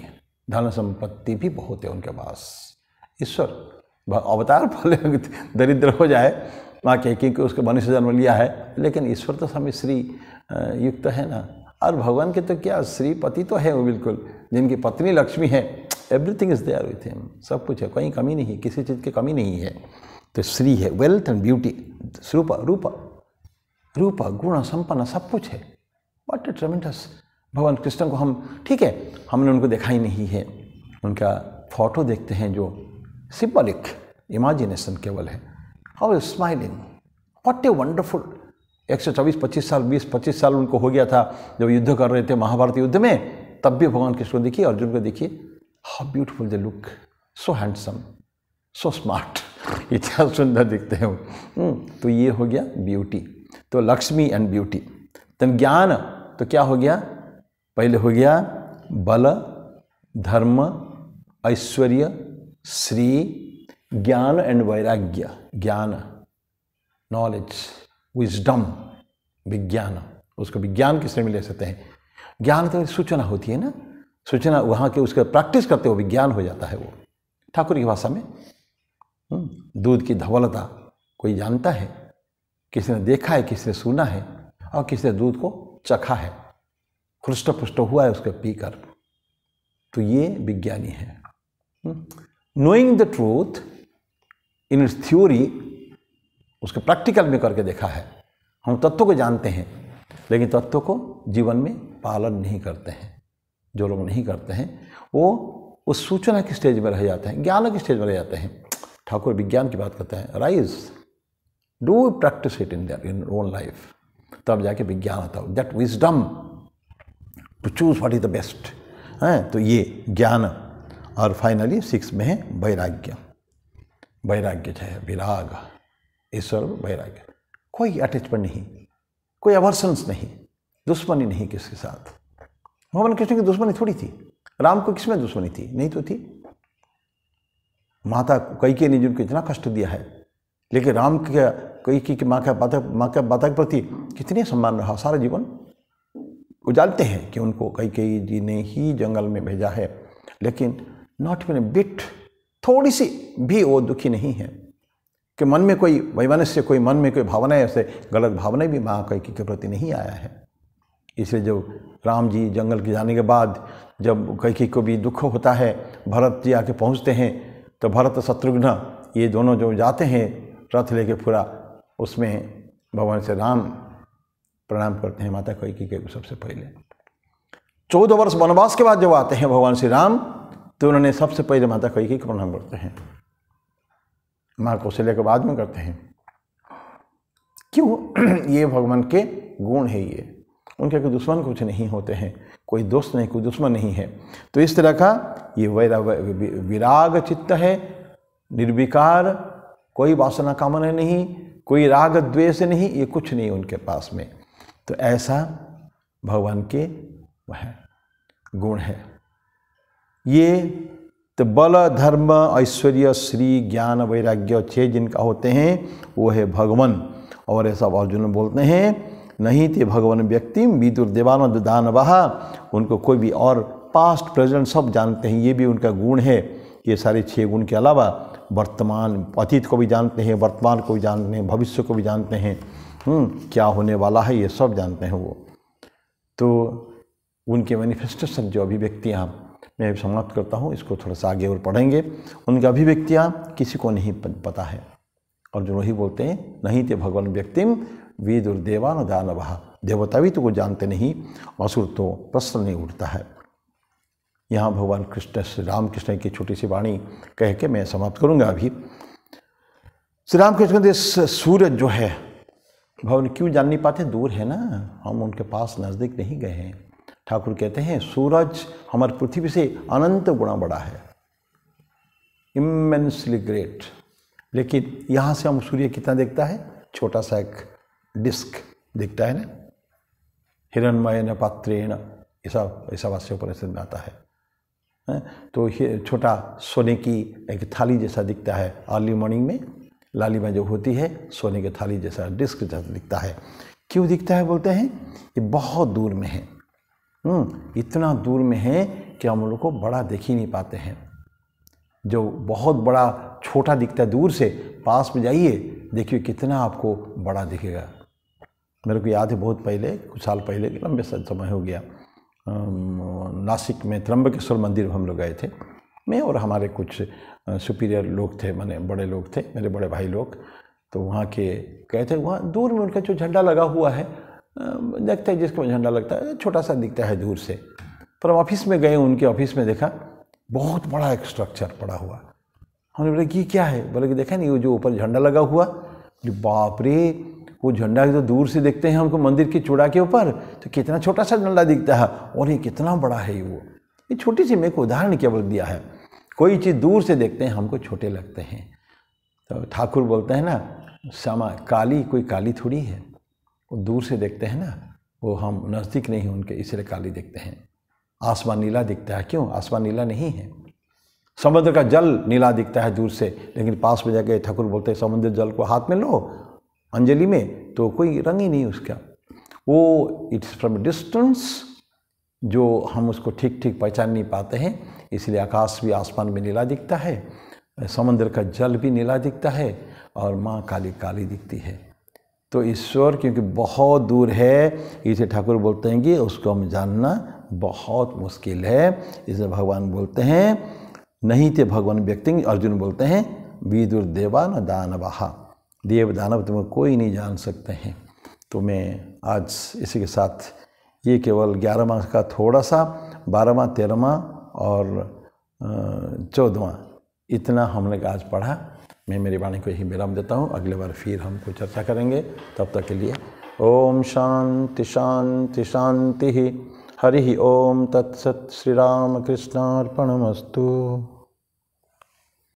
S1: धन संपत्ति भी बहुत है उनके पास। ईश्वर अवतार भले दरिद्र हो जाए माँ के, क्योंकि उसके मनुष्य जन्म लिया है, लेकिन ईश्वर तो समय श्री युक्त है ना। और भगवान के तो क्या, श्रीपति तो है वो बिल्कुल, जिनकी पत्नी लक्ष्मी है। Everything is there with him, सब कुछ है, कहीं कमी नहीं, किसी चीज़ की कमी नहीं है। तो श्री है, वेल्थ एंड ब्यूटी, रूप गुण संपन्न, सब कुछ है। व्हाट ए ट्रेमेंडस। भगवान कृष्ण को हम, ठीक है, हमने उनको देखा ही नहीं है, उनका फोटो देखते हैं जो सिंबॉलिक इमेजिनेशन केवल है। How smiling, what a wonderful. 124-25 साल, 20-25 साल उनको हो गया था जब युद्ध कर रहे थे महाभारत युद्ध में, तब भी भगवान कृष्ण को देखिए, अर्जुन को देखिए, how beautiful they look, so handsome, so smart, इतना सुंदर दिखते हैं वो। तो ये हो गया ब्यूटी, तो लक्ष्मी एंड ब्यूटी। देन ज्ञान, तो क्या हो गया? पहले हो गया बल, धर्म, ऐश्वर्य, श्री, ज्ञान एंड वैराग्य। ज्ञान, नॉलेज, विजडम, विज्ञान, उसको विज्ञान की श्रेणी में ले सकते हैं। ज्ञान तो सूचना होती है ना, सूचना वहाँ के उसका प्रैक्टिस करते हो विज्ञान हो जाता है वो, ठाकुर की भाषा में। दूध की धवलता कोई जानता है, किसी ने देखा है, किसी ने सुना है, और किसी ने दूध को चखा है, हृष्ट पुष्ट हुआ है उसको पीकर, तो ये विज्ञानी है। Knowing the truth in its theory, उसको प्रैक्टिकल में करके देखा है। हम तत्व को जानते हैं लेकिन तत्व को जीवन में पालन नहीं करते हैं। जो लोग नहीं करते हैं वो उस सूचना की स्टेज में रह जाते हैं, ज्ञान की स्टेज में रह जाते हैं। ठाकुर विज्ञान की बात करते हैं, rise do practice it in own life, तब जाके विज्ञान आता है, that wisdom to choose what is the best है। तो ये ज्ञान। और फाइनली 6 में है वैराग्य। वैराग्य चाहे विराग, ईश्वर वैराग्य, कोई अटैचमेंट नहीं, कोई अवर्सन्स नहीं, दुश्मनी नहीं किसके साथ। भगवान कृष्ण की दुश्मनी थोड़ी थी, राम को किसमें दुश्मनी थी? नहीं तो थी। माता कैकेयी ने जिनको इतना कष्ट दिया है, लेकिन राम के कैकेयी की माँ का माता के प्रति कितने सम्मान रहा सारा जीवन। उजालते हैं कि उनको कैकेयी जी ने ही जंगल में भेजा है, लेकिन नॉट इवन ए बिट, थोड़ी सी भी वो दुखी नहीं है कि मन में कोई वैमनस्य, कोई मन में कोई भावना, ऐसे गलत भावनाएं भी माँ कैकेयी के प्रति नहीं आया है। इसलिए जब राम जी जंगल के जाने के बाद जब कैकेयी को भी दुख होता है, भरत जी आके पहुँचते हैं, तो भरत शत्रुघ्न ये दोनों जो जाते हैं रथ लेके पूरा, उसमें भगवान से राम प्रणाम करते हैं माता कैकेयी के सबसे पहले। 14 वर्ष वनवास के बाद जब आते हैं भगवान श्री राम, तो उन्होंने सबसे पहले माता कैकेयी को प्रणाम करते हैं, माँ कौशल्या के बाद में करते हैं। क्यों? ये भगवान के गुण है, ये उनके कोई दुश्मन कुछ नहीं होते हैं, कोई दोस्त नहीं, कोई दुश्मन नहीं है। तो इस तरह का ये विराग चित्त है, निर्विकार, कोई वासना कामना नहीं, कोई राग द्वेष नहीं, ये कुछ नहीं उनके पास में। तो ऐसा भगवान के वह गुण है। ये तो बल धर्म ऐश्वर्य श्री ज्ञान वैराग्य 6 जिनका होते हैं वो है भगवान। और ऐसा अर्जुन बोलते हैं, नहीं थे भगवान व्यक्ति विदुर देवानंद दानवहा, उनको कोई भी और पास्ट प्रेजेंट सब जानते हैं, ये भी उनका गुण है। ये सारे 6 गुण के अलावा वर्तमान अतीत को भी जानते हैं, वर्तमान को भी जानते हैं, भविष्य को भी जानते हैं, क्या होने वाला है ये सब जानते हैं वो। तो उनके मैनिफेस्टेशन जो अभिव्यक्तियाँ मैं समाप्त करता हूँ, इसको थोड़ा सा आगे और पढ़ेंगे। उनकी अभिव्यक्तियाँ किसी को नहीं पता है, और जो वही बोलते हैं, नहीं थे भगवान व्यक्तिम विदुर देवान दानवहा, देवता भी तो को जानते नहीं, असुर तो प्रश्न नहीं उठता है। यहाँ भगवान कृष्ण श्री रामकृष्ण की छोटी सी वाणी कह के मैं समाप्त करूँगा। अभी श्री रामकृष्ण कहते सूरज जो है भगवान क्यों जान नहीं पाते, दूर है ना, हम उनके पास नज़दीक नहीं गए हैं। ठाकुर कहते हैं सूरज हमारी पृथ्वी से अनंत गुना बड़ा है, इमेंसली ग्रेट, लेकिन यहाँ से हम सूर्य कितना दिखता है, छोटा सा एक डिस्क दिखता है ना, हिरण्मय न पात्रेण, ऐसा वास्य परिषद में आता है। तो छोटा सोने की एक थाली जैसा दिखता है, अर्ली मॉर्निंग में लालिमा जो होती है सोने की थाली जैसा डिस्क जैसा दिखता है। क्यों दिखता है बोलते हैं, ये बहुत दूर में है, इतना दूर में है कि हम लोग को बड़ा देख ही नहीं पाते हैं। जो बहुत बड़ा छोटा दिखता है दूर से, पास में जाइए देखिए कितना आपको बड़ा दिखेगा। मेरे को याद है बहुत पहले, कुछ साल पहले, लंबे समय हो गया, नासिक में त्र्यंबकेश्वर मंदिर हम लोग गए थे, मैं और हमारे कुछ सुपीरियर लोग थे, माने बड़े लोग थे, मेरे बड़े भाई लोग। तो वहाँ के गए थे, वहाँ दूर में उनका जो झंडा लगा हुआ है, देखते हैं जिसको झंडा लगता है छोटा सा दिखता है दूर से, पर ऑफिस में गए, उनके ऑफिस में देखा बहुत बड़ा एक स्ट्रक्चर पड़ा हुआ। हमने बोला कि क्या है, बोले कि देखा नहीं वो जो ऊपर झंडा लगा हुआ, जो बाप रे, वो झंडा तो दूर से देखते हैं हमको मंदिर की चूड़ा के ऊपर, तो कितना छोटा सा झंडा दिखता है, और ये कितना बड़ा है वो। ये छोटी सी मेरे को उदाहरण केवल दिया है, कोई चीज़ दूर से देखते हैं हमको छोटे लगते हैं। तो ठाकुर बोलते हैं ना, श्यामा काली कोई काली थोड़ी है, वो दूर से देखते हैं ना, वो हम नज़दीक नहीं हैं उनके, इसलिए काली देखते हैं। आसमान नीला दिखता है, क्यों, आसमान नीला नहीं है। समुद्र का जल नीला दिखता है दूर से, लेकिन पास में जाके ठाकुर बोलते हैं समुद्र जल को हाथ में लो अंजलि में, तो कोई रंग ही नहीं उसका, वो इट्स फ्रॉम डिस्टेंस, जो हम उसको ठीक ठीक पहचान नहीं पाते हैं। इसलिए आकाश भी आसमान में नीला दिखता है, समुद्र का जल भी नीला दिखता है और माँ काली काली दिखती है। तो ईश्वर क्योंकि बहुत दूर है, इसे ठाकुर बोलते हैं कि उसको हम जानना बहुत मुश्किल है। इसलिए भगवान बोलते हैं नहीं थे भगवान व्यक्ति, अर्जुन बोलते हैं विदुर देवा न दानवाहा, देव दानव तुम्हें कोई नहीं जान सकते हैं। तो मैं आज इसी के साथ ये केवल 11वां का थोड़ा सा 12वां 13वां और 14वां इतना हमने आज पढ़ा। मैं मेरी वाणी को यही विराम देता हूँ। अगले बार फिर हम कोई चर्चा करेंगे। तब तक के लिए ओम शांति शांति शांति। हरि ओम तत्सत। श्री राम कृष्णार्पणमस्तु।